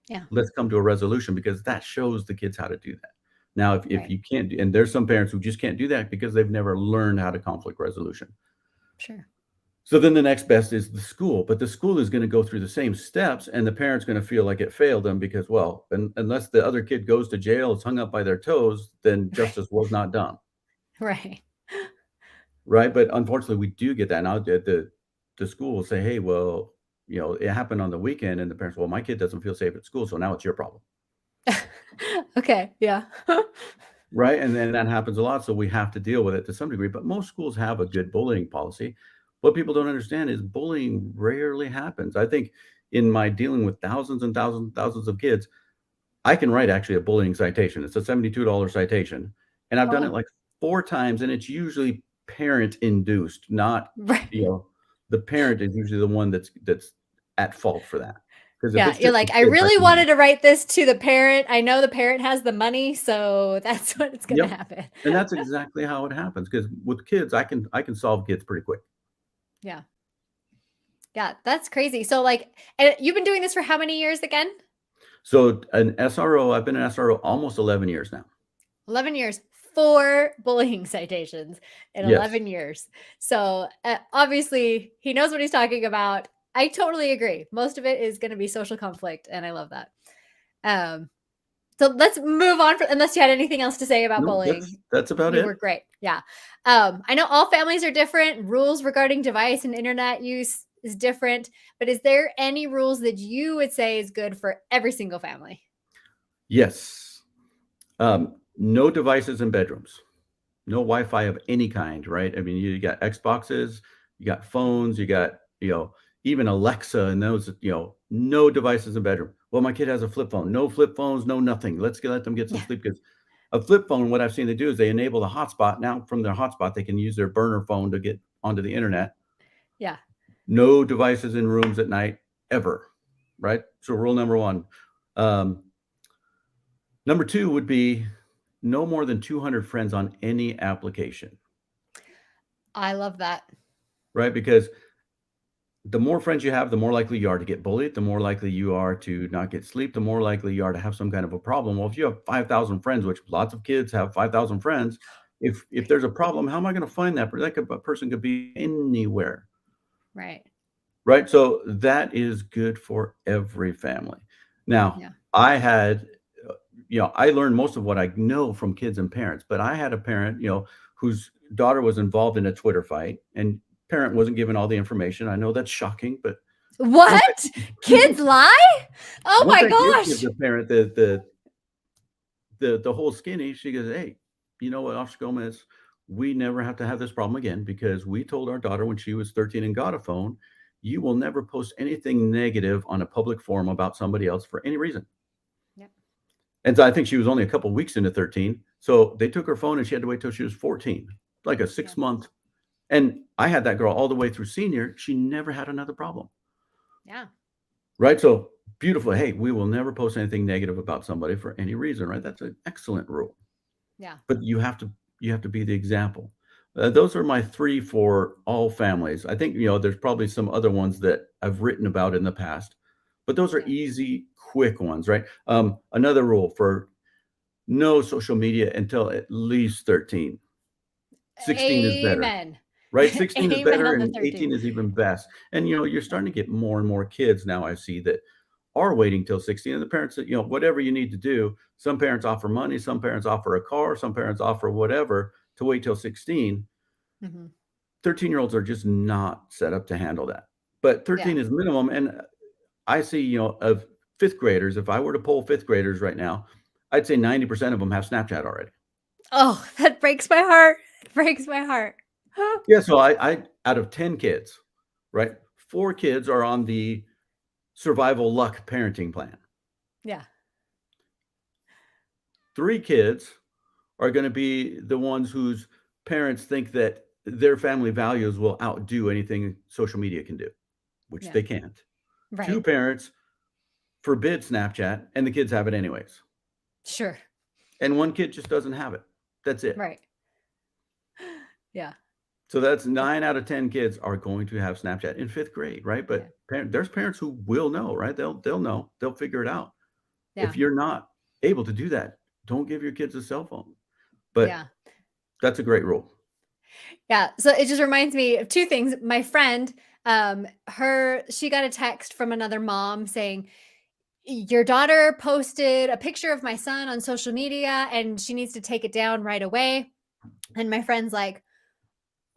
Yeah, Let's come to a resolution because that shows the kids how to do that. Now, if right. you can't, and there's some parents who just can't do that because they've never learned how to conflict resolution. Sure. So then the next best is the school, but the school is gonna go through the same steps, and the parent's gonna feel like it failed them because, well, unless the other kid goes to jail, is hung up by their toes, then Right. justice was not done, Right. right? But unfortunately, we do get that now. The school will say, "Hey, well, it happened on the weekend," and the parents, "Well, my kid doesn't feel safe at school, so now it's your problem." Okay. Yeah. Right, and then that happens a lot, so we have to deal with it to some degree, but most schools have a good bullying policy. What people don't understand is bullying rarely happens. I think in my dealing with thousands and thousands and thousands of kids, I can write actually a bullying citation. It's a $72 citation, and I've done it Oh, like 4 times, and it's usually parent induced, not, right. you know the parent is usually the one that's at fault for that. Because if Yeah, it's you're just the like, "I kids, I really can. wanted to write this to the parent. I know the parent has the money, so that's what it's gonna Yep, happen." and that's exactly how it happens. Because with kids, I can solve kids pretty quick. Yeah. Yeah, that's crazy. So, like, and you've been doing this for how many years again? So an SRO, I've been an SRO almost 11 years now. 11 years, 4 bullying citations in Yes. 11 years. So, obviously, he knows what he's talking about. I totally agree. Most of it is gonna be social conflict, and I love that. Um, So let's move on unless you had anything else to say about No, bullying. that's about You were it. great. Yeah. I know all families are different. Rules regarding device and internet use is different, but is there any rules that you would say is good for every single family? Yes. No devices in bedrooms. No Wi-Fi of any kind, right? I mean, you got Xboxes, you got phones, you got, even Alexa and those, no devices in bedroom. Well, my kid has a flip phone. No flip phones, no nothing. Let them get some Yeah. sleep because a flip phone, what I've seen they do is they enable the hotspot. Now from their hotspot, they can use their burner phone to get onto the internet. Yeah. No devices in rooms at night ever, right? So rule number one. Um, Number two would be no more than 200 friends on any application, I love that. right? Because the more friends you have, the more likely you are to get bullied, the more likely you are to not get sleep, the more likely you are to have some kind of a problem. Well, if you have 5,000 friends, which lots of kids have 5,000 friends, if Right. there's a problem, how am I going to find that? A person could be anywhere, Right. right? So that is good for every family. Now, Yeah. I had, I learned most of what I know from kids and parents, but I had a parent, whose daughter was involved in a Twitter fight and parent wasn't given all the information. I know that's shocking, but once What? Kids lie? Oh once my I did give gosh. the parent the whole skinny, she goes, "Hey, you know what, Officer Gomez, we never have to have this problem again because we told our daughter when she was 13 and got a phone, you will never post anything negative on a public forum about somebody else for any reason." Yep. And so I think she was only a couple weeks into 13. So they took her phone and she had to wait till she was 14, like a Yeah. 6 month. And I had that girl all the way through senior. She never had another problem. Yeah. Right. So beautiful. Hey, we will never post anything negative about somebody for any reason. Right. That's an excellent rule. Yeah. But you have to be the example. Those are my three for all families. I think, there's probably some other ones that I've written about in the past, but those are Yeah. easy, quick ones, right? Another rule for no social media until at least 13. 16 is better, Amen. right? 16 is Amen better on the and 13. 18 is even best. And, you're starting to get more and more kids now I see that are waiting till 16. And the parents that, whatever you need to do, some parents offer money, some parents offer a car, some parents offer whatever to wait till 16. Mm-hmm. 13-year-olds are just not set up to handle that. But Yeah. 13 is minimum. And I see, of fifth graders, if I were to poll fifth graders right now, I'd say 90% of them have Snapchat already. Oh, that breaks my heart. It breaks my heart. Yeah, so I out of 10 kids, right? 4 kids are on the survival luck parenting plan. Yeah. 3 kids are gonna be the ones whose parents think that their family values will outdo anything social media can do, which Yeah. they can't. 2 Right. parents forbid Snapchat, and the kids have it anyways. Sure. And 1 kid just doesn't have it. That's it. Right. Yeah. So that's 9 out of 10 kids are going to have Snapchat in 5th grade, right? Yeah. But there's parents who will know, right? They'll know. They'll figure it out. Yeah. If you're not able to do that, don't give your kids a cell phone. But Yeah. that's a great rule. Yeah. So it just reminds me of two things. My friend, she got a text from another mom saying, your daughter posted a picture of my son on social media and she needs to take it down right away. And my friend's like,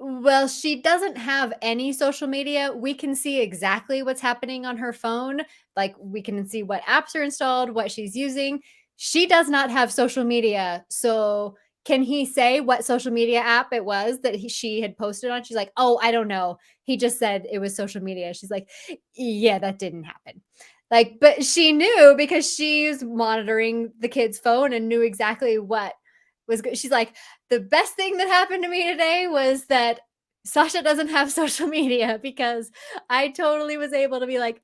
well, she doesn't have any social media. We can see exactly what's happening on her phone. Like, we can see what apps are installed, what she's using. She does not have social media. So, can he say what social media app it was that she had posted on? She's like, oh, I don't know. He just said it was social media. She's like, yeah, that didn't happen. Like, but she knew because she's monitoring the kid's phone and knew exactly what was good. She's like, the best thing that happened to me today was that Sasha doesn't have social media because I totally was able to be like,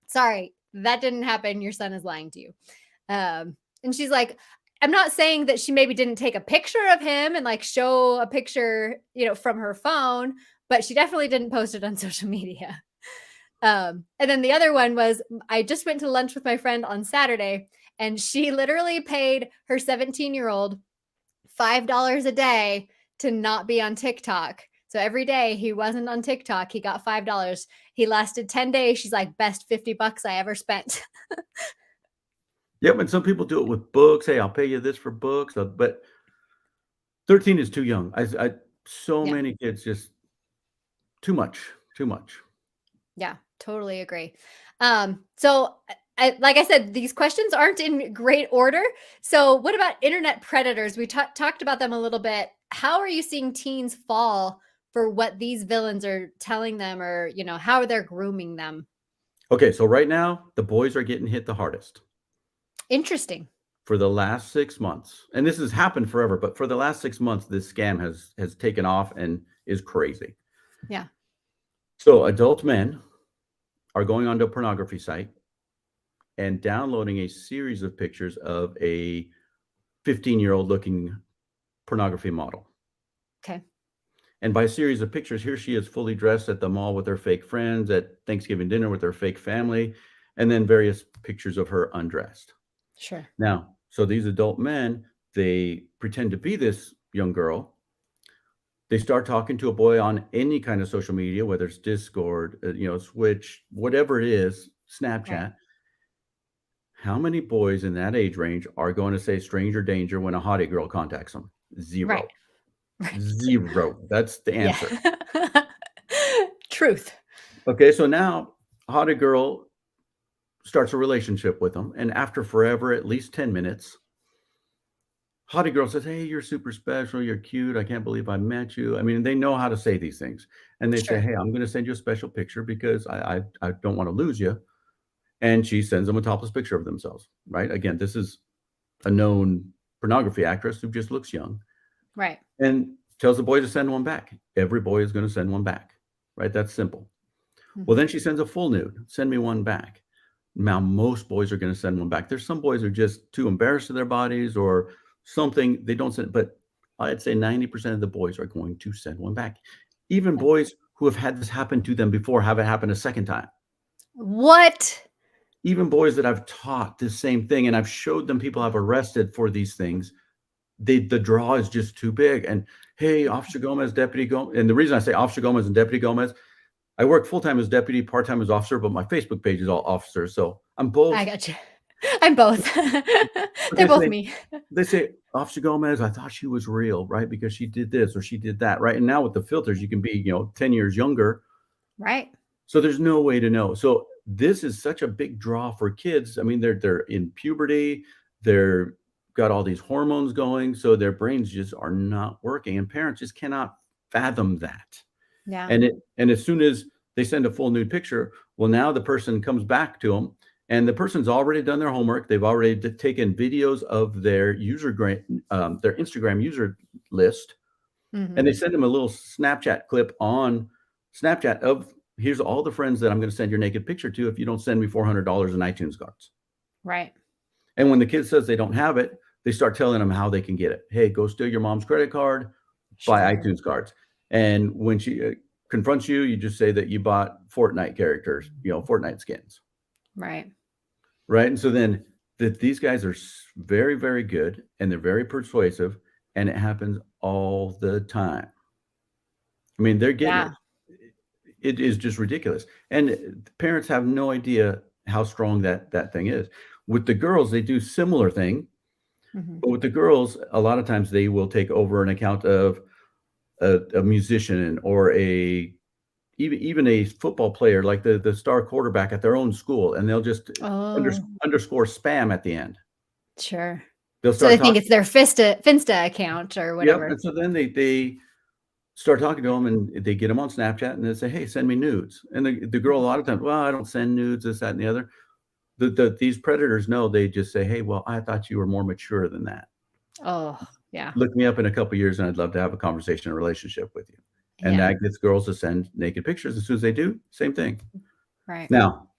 sorry, that didn't happen. Your son is lying to you. And she's like, I'm not saying that she maybe didn't take a picture of him and like show a picture, from her phone, but she definitely didn't post it on social media. And then the other one was I just went to lunch with my friend on Saturday and she literally paid her 17-year-old $5 a day to not be on TikTok. So every day he wasn't on TikTok, he got $5. He lasted 10 days. She's like, best $50 I ever spent. Yep, and some people do it with books. Hey, I'll pay you this for books, but 13 is too young. So Yeah. many kids just too much, too much. Yeah, totally agree. So like I said, these questions aren't in great order. So what about internet predators? We talked about them a little bit. How are you seeing teens fall for what these villains are telling them, or how they're grooming them? Okay, so right now the boys are getting hit the hardest Interesting. for the last 6 months, and this has happened forever. But for the last 6 months, this scam has taken off and is crazy. Yeah. So adult men are going onto a pornography site and downloading a series of pictures of a 15-year-old looking pornography model. Okay. And by a series of pictures, here she is fully dressed at the mall with her fake friends, at Thanksgiving dinner with her fake family, and then various pictures of her undressed. Sure. Now, so these adult men, they pretend to be this young girl. They start talking to a boy on any kind of social media, whether it's Discord, Switch, whatever it is, Right. Snapchat. How many boys in that age range are going to say stranger danger when a hottie girl contacts them? Right. Zero. Right. Zero. That's the Yeah. answer. Truth. Okay, so now hottie girl starts a relationship with him, and after forever, at least 10 minutes, hottie girl says, "Hey, you're super special. You're cute. I can't believe I met you." I mean, they know how to say these things, and they say, Sure. "Hey, I'm going to send you a special picture because I don't want to lose you." And she sends them a topless picture of themselves. Right? Again, this is a known pornography actress who just looks young, Right. and tells the boy to send one back. Every boy is going to send one back. Right? That's simple. Well, Hmm. then she sends a full nude. Send me one back. Now, most boys are going to send one back. There's some boys who are just too embarrassed of their bodies or something. They don't send, but I'd say 90% of the boys are going to send one back. Even Yeah. boys who have had this happen to them before have it happen a second time. What? Even boys that I've taught this same thing and I've showed them people I've arrested for these things, the draw is just too big. And hey, Officer Gomez, Deputy Gomez. And the reason I say Officer Gomez and Deputy Gomez, I work full time as deputy, part time as officer, but my Facebook page is all officer. So I'm I both. got you. I'm both. But They're both me. they say, Officer Gomez, I thought she was real, right? Because she did this or she did that, right? And now with the filters, you can be, 10 years younger. Right. So there's no way to know. So this is such a big draw for kids. I mean, they're in puberty, they're got all these hormones going, so their brains just are not working, and parents just cannot fathom that. Yeah. And as soon as they send a full nude picture, well, now the person comes back to them, and the person's already done their homework. They've already taken videos of their Instagram user list, and Hmm. they send them a little Snapchat clip on Snapchat of here's all the friends that I'm going to send your naked picture to if you don't send me $400 in iTunes cards. Right. And when the kid says they don't have it, they start telling them how they can get it. Hey, go steal your mom's credit card, buy Sure. iTunes cards. And when she confronts you, you just say that you bought Fortnite characters, Fortnite skins, Right. right? And so then these guys are very, very good and they're very persuasive, and it happens all the time. I mean, they're getting Yeah. it. It is just ridiculous, and parents have no idea how strong that thing is. With the girls, they do similar thing, Hmm. but with the girls, a lot of times they will take over an account of a musician or even a football player, like the star quarterback at their own school, and they'll just Oh, underscore spam at the end. sure. They'll So start they think talking. it's their Finsta account or Yep, whatever. and so then they start talking to them, and they get them on Snapchat, and they say, "Hey, send me nudes." And the girl a lot of times, "Well, I don't send nudes, this, that, and the other." These predators know. They just say, "Hey, well, I thought you were more mature than that. Oh, yeah. Look me up in a couple of years, and I'd love to have a conversation, a relationship with you." And Yeah. that gets girls to send naked pictures. As soon as they do, same thing. Right. Now,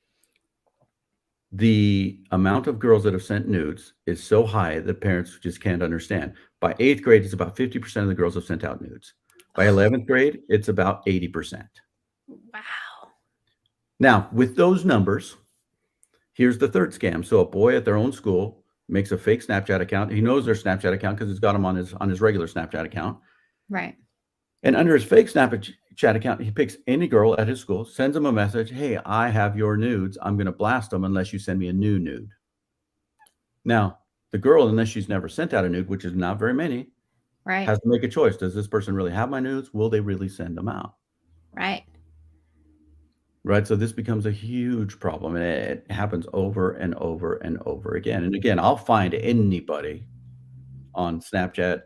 the amount of girls that have sent nudes is so high that parents just can't understand. By 8th grade, it's about 50% of the girls have sent out nudes. By 11th grade, it's about 80%. Wow. Now, with those numbers, here's the third scam. So a boy at their own school makes a fake Snapchat account. He knows their Snapchat account because he's got them on his regular Snapchat account. Right. And under his fake Snapchat account, he picks any girl at his school, sends them a message. Hey, I have your nudes. I'm going to blast them unless you send me a new nude. Now, the girl, unless she's never sent out a nude, which is not very many, Right. has to make a choice. Does this person really have my nudes? Will they really send them out? Right. Right. So this becomes a huge problem, and it happens over and over and over again. And again, I'll find anybody on Snapchat,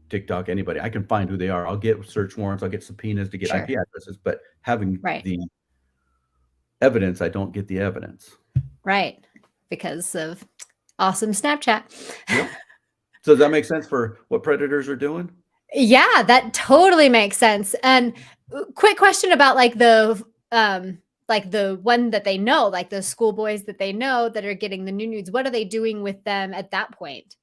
TikTok, anybody. I can find who they are. I'll get search warrants, I'll get subpoenas to get Sure. IP addresses, but having Right. the evidence, I don't get the evidence. Right. Because of awesome Snapchat. Yep. So does that make sense for what predators are doing? Yeah, that totally makes sense. And quick question about like the one that they know, like the schoolboys that they know that are getting the new nudes. What are they doing with them at that point?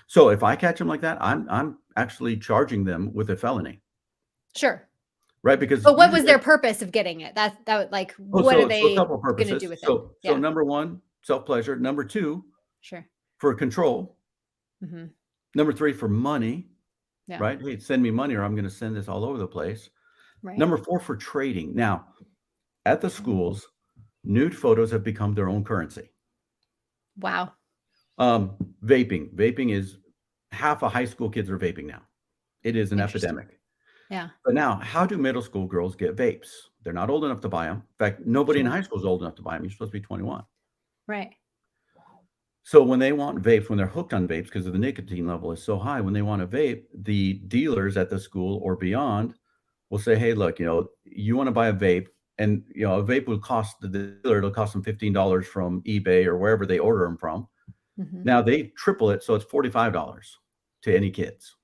So if I catch them like that, I'm actually charging them with a felony, Sure. right? Because But what usually was their purpose of getting it? Like oh, what are so a they couple of gonna do purposes. with it? So Yeah. number 1, self-pleasure. Number 2, Sure. for control. Hmm. Number 3, for money, Yeah. right? Hey, send me money or I'm gonna send this all over the place. Right. Number 4, for trading. Now, at the Okay. schools, nude photos have become their own currency. Wow. Vaping. Vaping is half of high school kids are vaping now. It is an Interesting. epidemic. Yeah. But now, how do middle school girls get vapes? They're not old enough to buy them. In fact, nobody in Sure. high school is old enough to buy them. You're supposed to be 21. Right. So when they want vapes, when they're hooked on vapes because of the nicotine level is so high, when they want a vape, the dealers at the school or beyond will say, "Hey, look, you want to buy a vape, and a vape will cost the dealer. It'll cost them $15 from eBay or wherever they order them from. Hmm. Now they triple it, so it's $45 to any kids.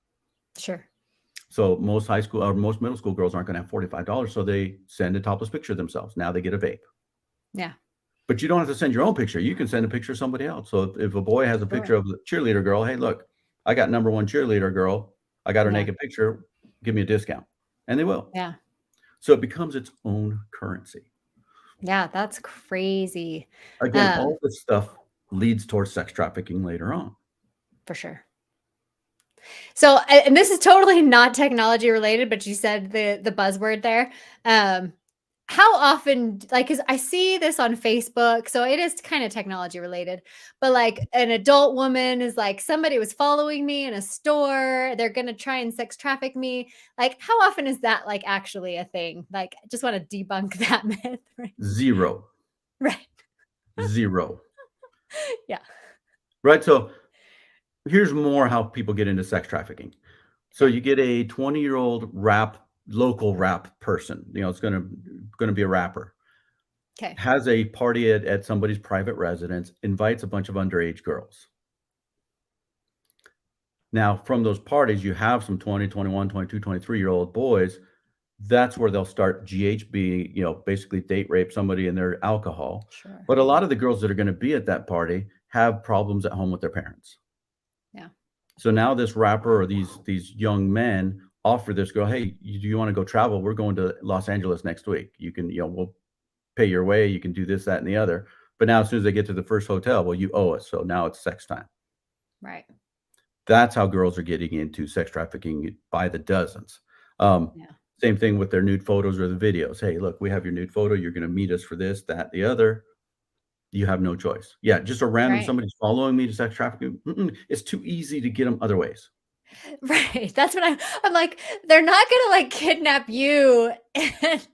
Sure. So most high school or most middle school girls aren't going to have $45, so they send a topless picture of themselves. Now they get a vape. Yeah. But you don't have to send your own picture. You can send a picture of somebody else. So if a boy has a picture Sure. of the cheerleader girl, hey, look, I got number 1 cheerleader girl. I got her Yeah. naked picture. Give me a discount. And they will. Yeah. So it becomes its own currency. Yeah. That's crazy. Again, Um, all this stuff leads towards sex trafficking later on. for sure. So, and this is totally not technology related, but you said the buzzword there. Um, how often, like, because I see this on Facebook, so it is kind of technology related, but like an adult woman is like, somebody was following me in a store, they're gonna try and sex traffic me. Like, how often is that like actually a thing? Like, I just want to debunk that myth, right? Zero. Right. Zero. Yeah. Right? So here's more how people get into sex trafficking. So Yeah. you get a 20-year-old local rap person, it's gonna be a rapper, Okay. has a party at somebody's private residence, invites a bunch of underage girls. Now, from those parties, you have some 20, 21, 22, 23-year-old boys. That's where they'll start GHB, basically date rape somebody in their alcohol. Sure. But a lot of the girls that are gonna be at that party have problems at home with their parents. Yeah. So now this rapper or these young men offer this girl, "Hey, do you wanna go travel? We're going to Los Angeles next week. You can, we'll pay your way. You can do this, that, and the other." But now as soon as they get to the first hotel, "Well, you owe us." So now it's sex time. Right. That's how girls are getting into sex trafficking by the dozens. Um, Yeah. Same thing with their nude photos or the videos. "Hey, look, we have your nude photo. You're gonna meet us for this, that, the other." You have no choice. Yeah, just a random Right. somebody's following me to sex trafficking. It's too easy to get them other ways. Right. That's what I'm like, they're not gonna like kidnap you and,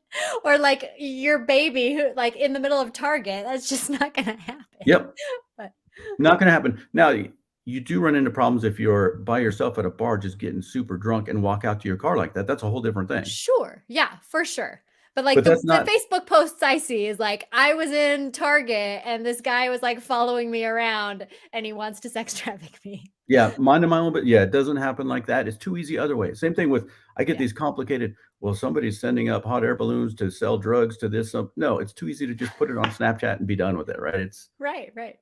or like your baby who like in the middle of Target. That's just not gonna happen. Yep. But Not gonna happen. Now, you do run into problems if you're by yourself at a bar just getting super drunk and walk out to your car like that. That's a whole different thing. sure, yeah, for sure. But like But that's the not Facebook posts I see is like I was in Target and this guy was like following me around and he wants to sex traffic me. yeah, minding my own, but yeah, it doesn't happen like that. It's too easy other ways. Same thing with I get Yeah. these complicated, well, somebody's sending up hot air balloons to sell drugs to this. No, it's too easy to just put it on Snapchat and be done with it, right? Right, right.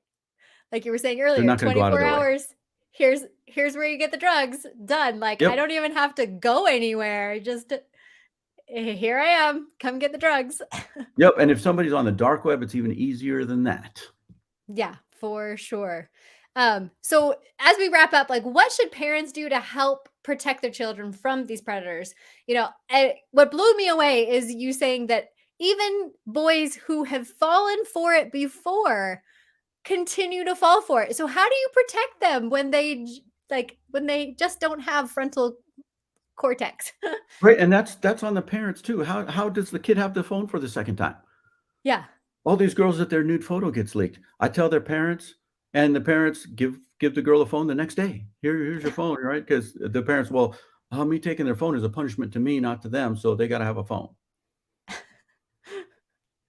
Like you were saying They're earlier, not gonna go out of 24 their way. hours. Here's where you get the drugs. Done. Like I Yep. don't even have to go anywhere. Just here I am. Come get the drugs. Yep. And if somebody's on the dark web, it's even easier than that. Yeah, for sure. So as we wrap up, like what should parents do to help protect their children from these predators? What blew me away is you saying that even boys who have fallen for it before continue to fall for it. So how do you protect them when when they just don't have frontal cortex? Right, and that's on the parents too. How does the kid have the phone for the second time? Yeah. All these girls that their nude photo gets leaked. I tell their parents, and the parents give the girl a phone the next day. Here's your phone, right? Because the parents, well, me taking their phone is a punishment to me, not to them, so they got to have a phone,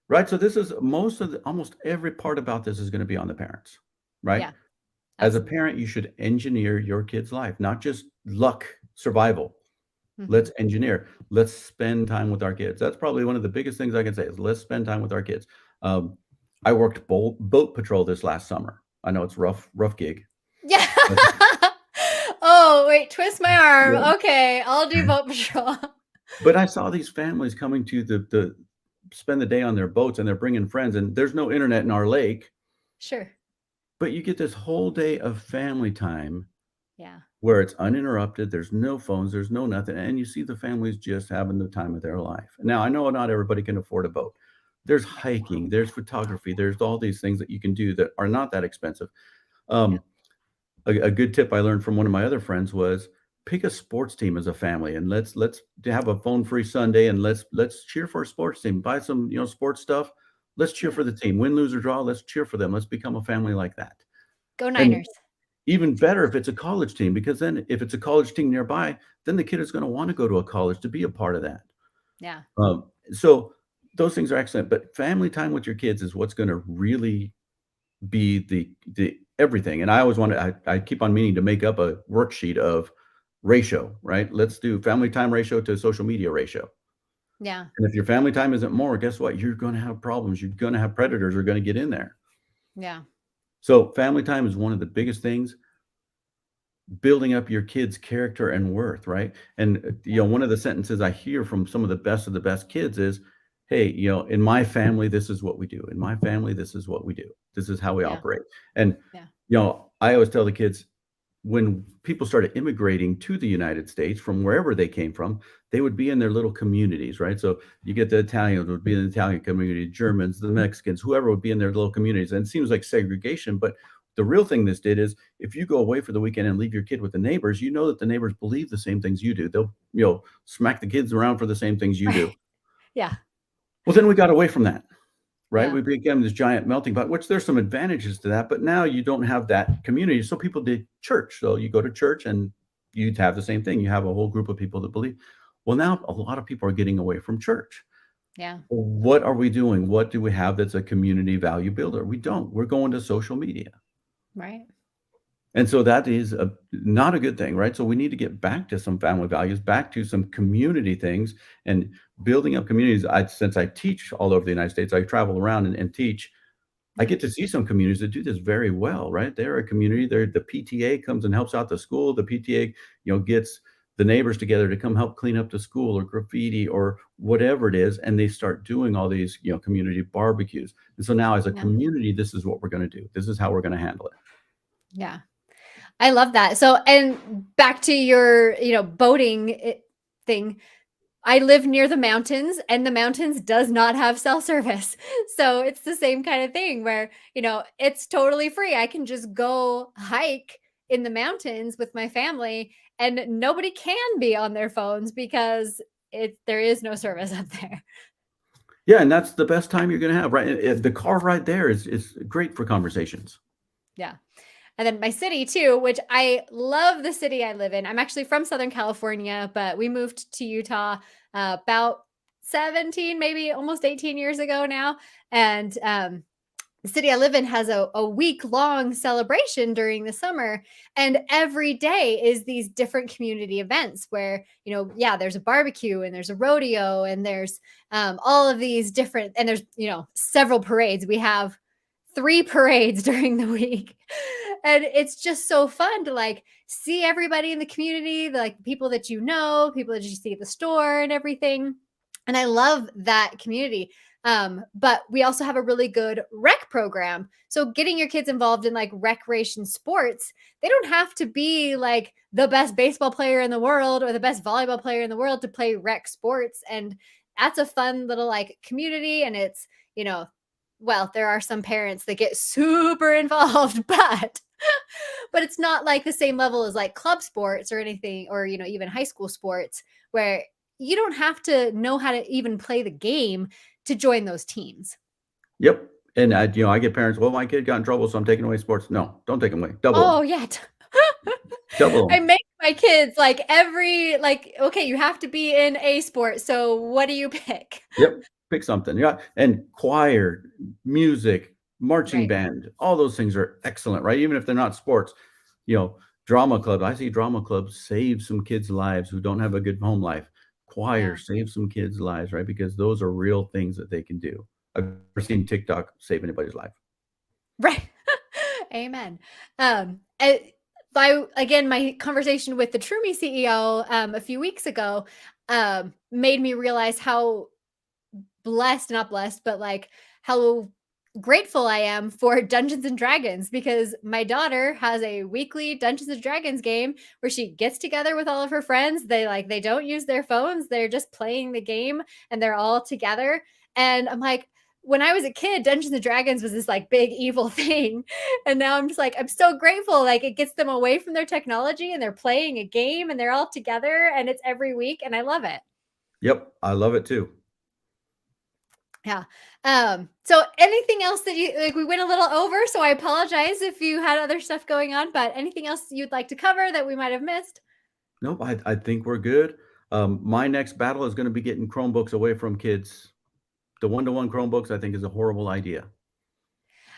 right? So this is most of the almost every part about this is going to be on the parents, right? Yeah, As a absolutely. parent, you should engineer your kid's life, not just luck, survival. Mhm. Let's engineer. Let's spend time with our kids. That's probably one of the biggest things I can say is let's spend time with our kids. Um, I worked boat patrol this last summer. I know it's rough gig, Yeah. but Oh, wait, twist my yeah. arm. Okay, I'll do boat patrol. But I saw these families coming to the spend the day on their boats, and they're bringing friends, and there's no internet in our lake, Sure. but you get this whole day of family time Yeah. where it's uninterrupted, there's no phones, there's no nothing, and you see the families just having the time of their life. Now, I know not everybody can afford a boat. There's Yeah. hiking, there's photography, there's all these things that you can do that are not that expensive. Yeah. Um, a good tip I learned from one of my other friends was pick a sports team as a family, and let's have a phone-free Sunday, and let's cheer for a sports team. Buy some, sports stuff. Let's cheer Yeah. for the team. Win, lose, or draw, let's cheer for them. Let's become a family like that. Go And Niners. even better if it's a college team, because then if it's a college team nearby, then the kid is gonna wanna go to a college to be a part of that. Yeah. So those things are excellent, but family time with your kids is what's gonna really be the everything, and I always wanna I keep on meaning to make up a worksheet of ratio, right? Let's do family time ratio to social media ratio, Yeah. and if your family time isn't more, guess what? You're gonna have problems, you're gonna have predators are gonna get in there. Yeah. So family time is one of the biggest things. Building up your kids' character and worth, right? And, Yeah. one of the sentences I hear from some of the best kids is, "Hey, in my family, this is what we do. In my family, this is what we do. This is how we Yeah. operate." And, Yeah. I always tell the kids, when people started immigrating to the United States from wherever they came from, they would be in their little communities, right? So you get the Italians would be in the Italian community, Germans, the Mexicans, whoever would be in their little communities. And it seems like segregation, but the real thing this did is if you go away for the weekend and leave your kid with the neighbors, you know that the neighbors believe the same things you do. They'll, smack the kids around for the same things you do. Right. Yeah. Well, then we got away from that. Right? Yeah. We became this giant melting pot, which there's some advantages to that, but now you don't have that community. So people did church. So you go to church and you'd have the same thing. You have a whole group of people that believe. Well, now a lot of people are getting away from church. Yeah. What are we doing? What do we have that's a community value builder? We don't. We're going to social media. Right. And so that is not a good thing, right? So we need to get back to some family values, back to some community things, and building up communities. Since I teach all over the United States, I travel around and teach. I Yeah. get to see some communities that do this very well, right? They're a community. The PTA comes and helps out the school. The PTA, gets the neighbors together to come help clean up the school or graffiti or whatever it is, and they start doing all these, community barbecues. And so now, as a Yeah. community, this is what we're going to do. This is how we're going to handle it. Yeah. I love that. So, and back to your, boating thing. I live near the mountains and the mountains does not have cell service. So it's the same kind of thing where, it's totally free. I can just go hike in the mountains with my family and nobody can be on their phones because there is no service up there. Yeah, and that's the best time you're going to have, right? The car right there is great for conversations. Yeah. And then my city too, which I love the city I live in. I'm actually from Southern California, but we moved to Utah about 17, maybe almost 18 years ago now. And the city I live in has a week long celebration during the summer. And every day is these different community events where, yeah, there's a barbecue and there's a rodeo and there's all of these different, and there's, several parades. We have 3 parades during the week. And it's just so fun to like see everybody in the community, like people that people that you see at the store and everything. And I love that community. But we also have a really good rec program. So getting your kids involved in like recreation sports, they don't have to be like the best baseball player in the world or the best volleyball player in the world to play rec sports. And that's a fun little like community. And it's, you know, well, there are some parents that get super involved, but it's not like the same level as like club sports or anything, or even high school sports where you don't have to know how to even play the game to join those teams. Yep. And I get parents, well, my kid got in trouble, so I'm taking away sports. No, don't take them away. Double them. Oh yeah. Double I them. make my kids like okay, you have to be in a sport. So what do you pick? Yep. Pick something. Yeah. And choir, music, marching Right. band, all those things are excellent, right? Even if they're not sports, you know, drama club. I see drama clubs save some kids' lives who don't have a good home life. Choir Yeah. save some kids' lives, right? Because those are real things that they can do. I've never seen TikTok save anybody's life. Right. Amen. I, by again, my conversation with the Trumi CEO a few weeks ago made me realize how blessed, not blessed, but like how grateful I am for Dungeons and Dragons, because my daughter has a weekly Dungeons and Dragons game where she gets together with all of her friends. They don't use their phones. They're just playing the game and they're all together. And I'm like, when I was a kid, Dungeons and Dragons was this like big evil thing. And now I'm just like, I'm so grateful. Like it gets them away from their technology and they're playing a game and they're all together and it's every week and I love it. Yep. I love it too. Yeah. So anything else that you like, we went a little over, so I apologize if you had other stuff going on, but anything else you'd like to cover that we might have missed? Nope, I think we're good. My next battle is gonna be getting Chromebooks away from kids. The one-to-one Chromebooks, I think, is a horrible idea.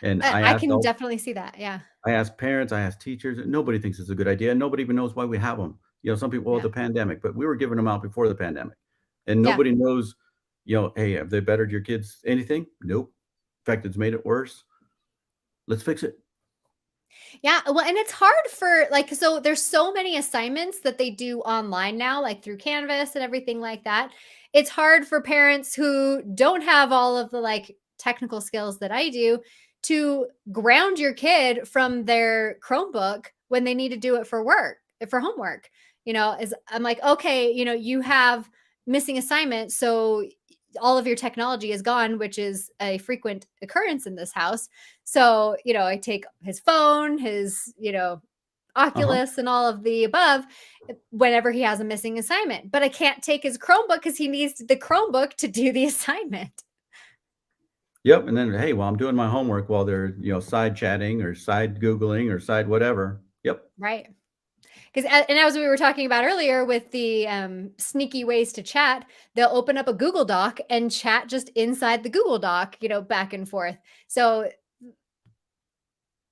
And I can definitely see that. Yeah. I ask parents, I ask teachers, and nobody thinks it's a good idea, and nobody even knows why we have them. Some people, "Well, Yeah. the pandemic," but we were giving them out before the pandemic. And Yeah. nobody knows, "Hey, have they bettered your kids anything?" Nope. In fact, it's made it worse. Let's fix it. Yeah, well, and it's hard for like, so there's so many assignments that they do online now, like through Canvas and everything like that. It's hard for parents who don't have all of the like technical skills that I do to ground your kid from their Chromebook when they need to do it for work, for homework. Is I'm like, okay, you have missing assignments, so all of your technology is gone, which is a frequent occurrence in this house. So, I take his phone, his, Uh-huh. Oculus, and all of the above whenever he has a missing assignment. But I can't take his Chromebook because he needs the Chromebook to do the assignment. Yep, and then, "Hey, while I'm doing my homework while they're, side chatting or side Googling or side whatever." Yep. Right. Because, and as we were talking about earlier with the sneaky ways to chat, they'll open up a Google Doc and chat just inside the Google Doc, back and forth. So,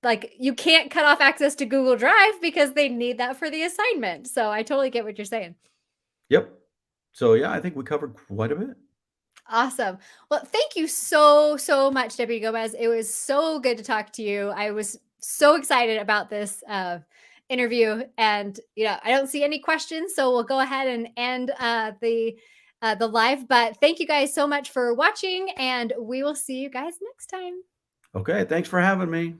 like, you can't cut off access to Google Drive because they need that for the assignment. So I totally get what you're saying. Yep. So, yeah, I think we covered quite a bit. Awesome. Well, thank you so, so much, Debbie Gomez. It was so good to talk to you. I was so excited about this interview, and I don't see any questions, so we'll go ahead and end the live. But thank you guys so much for watching, and we will see you guys next time. Okay, thanks for having me.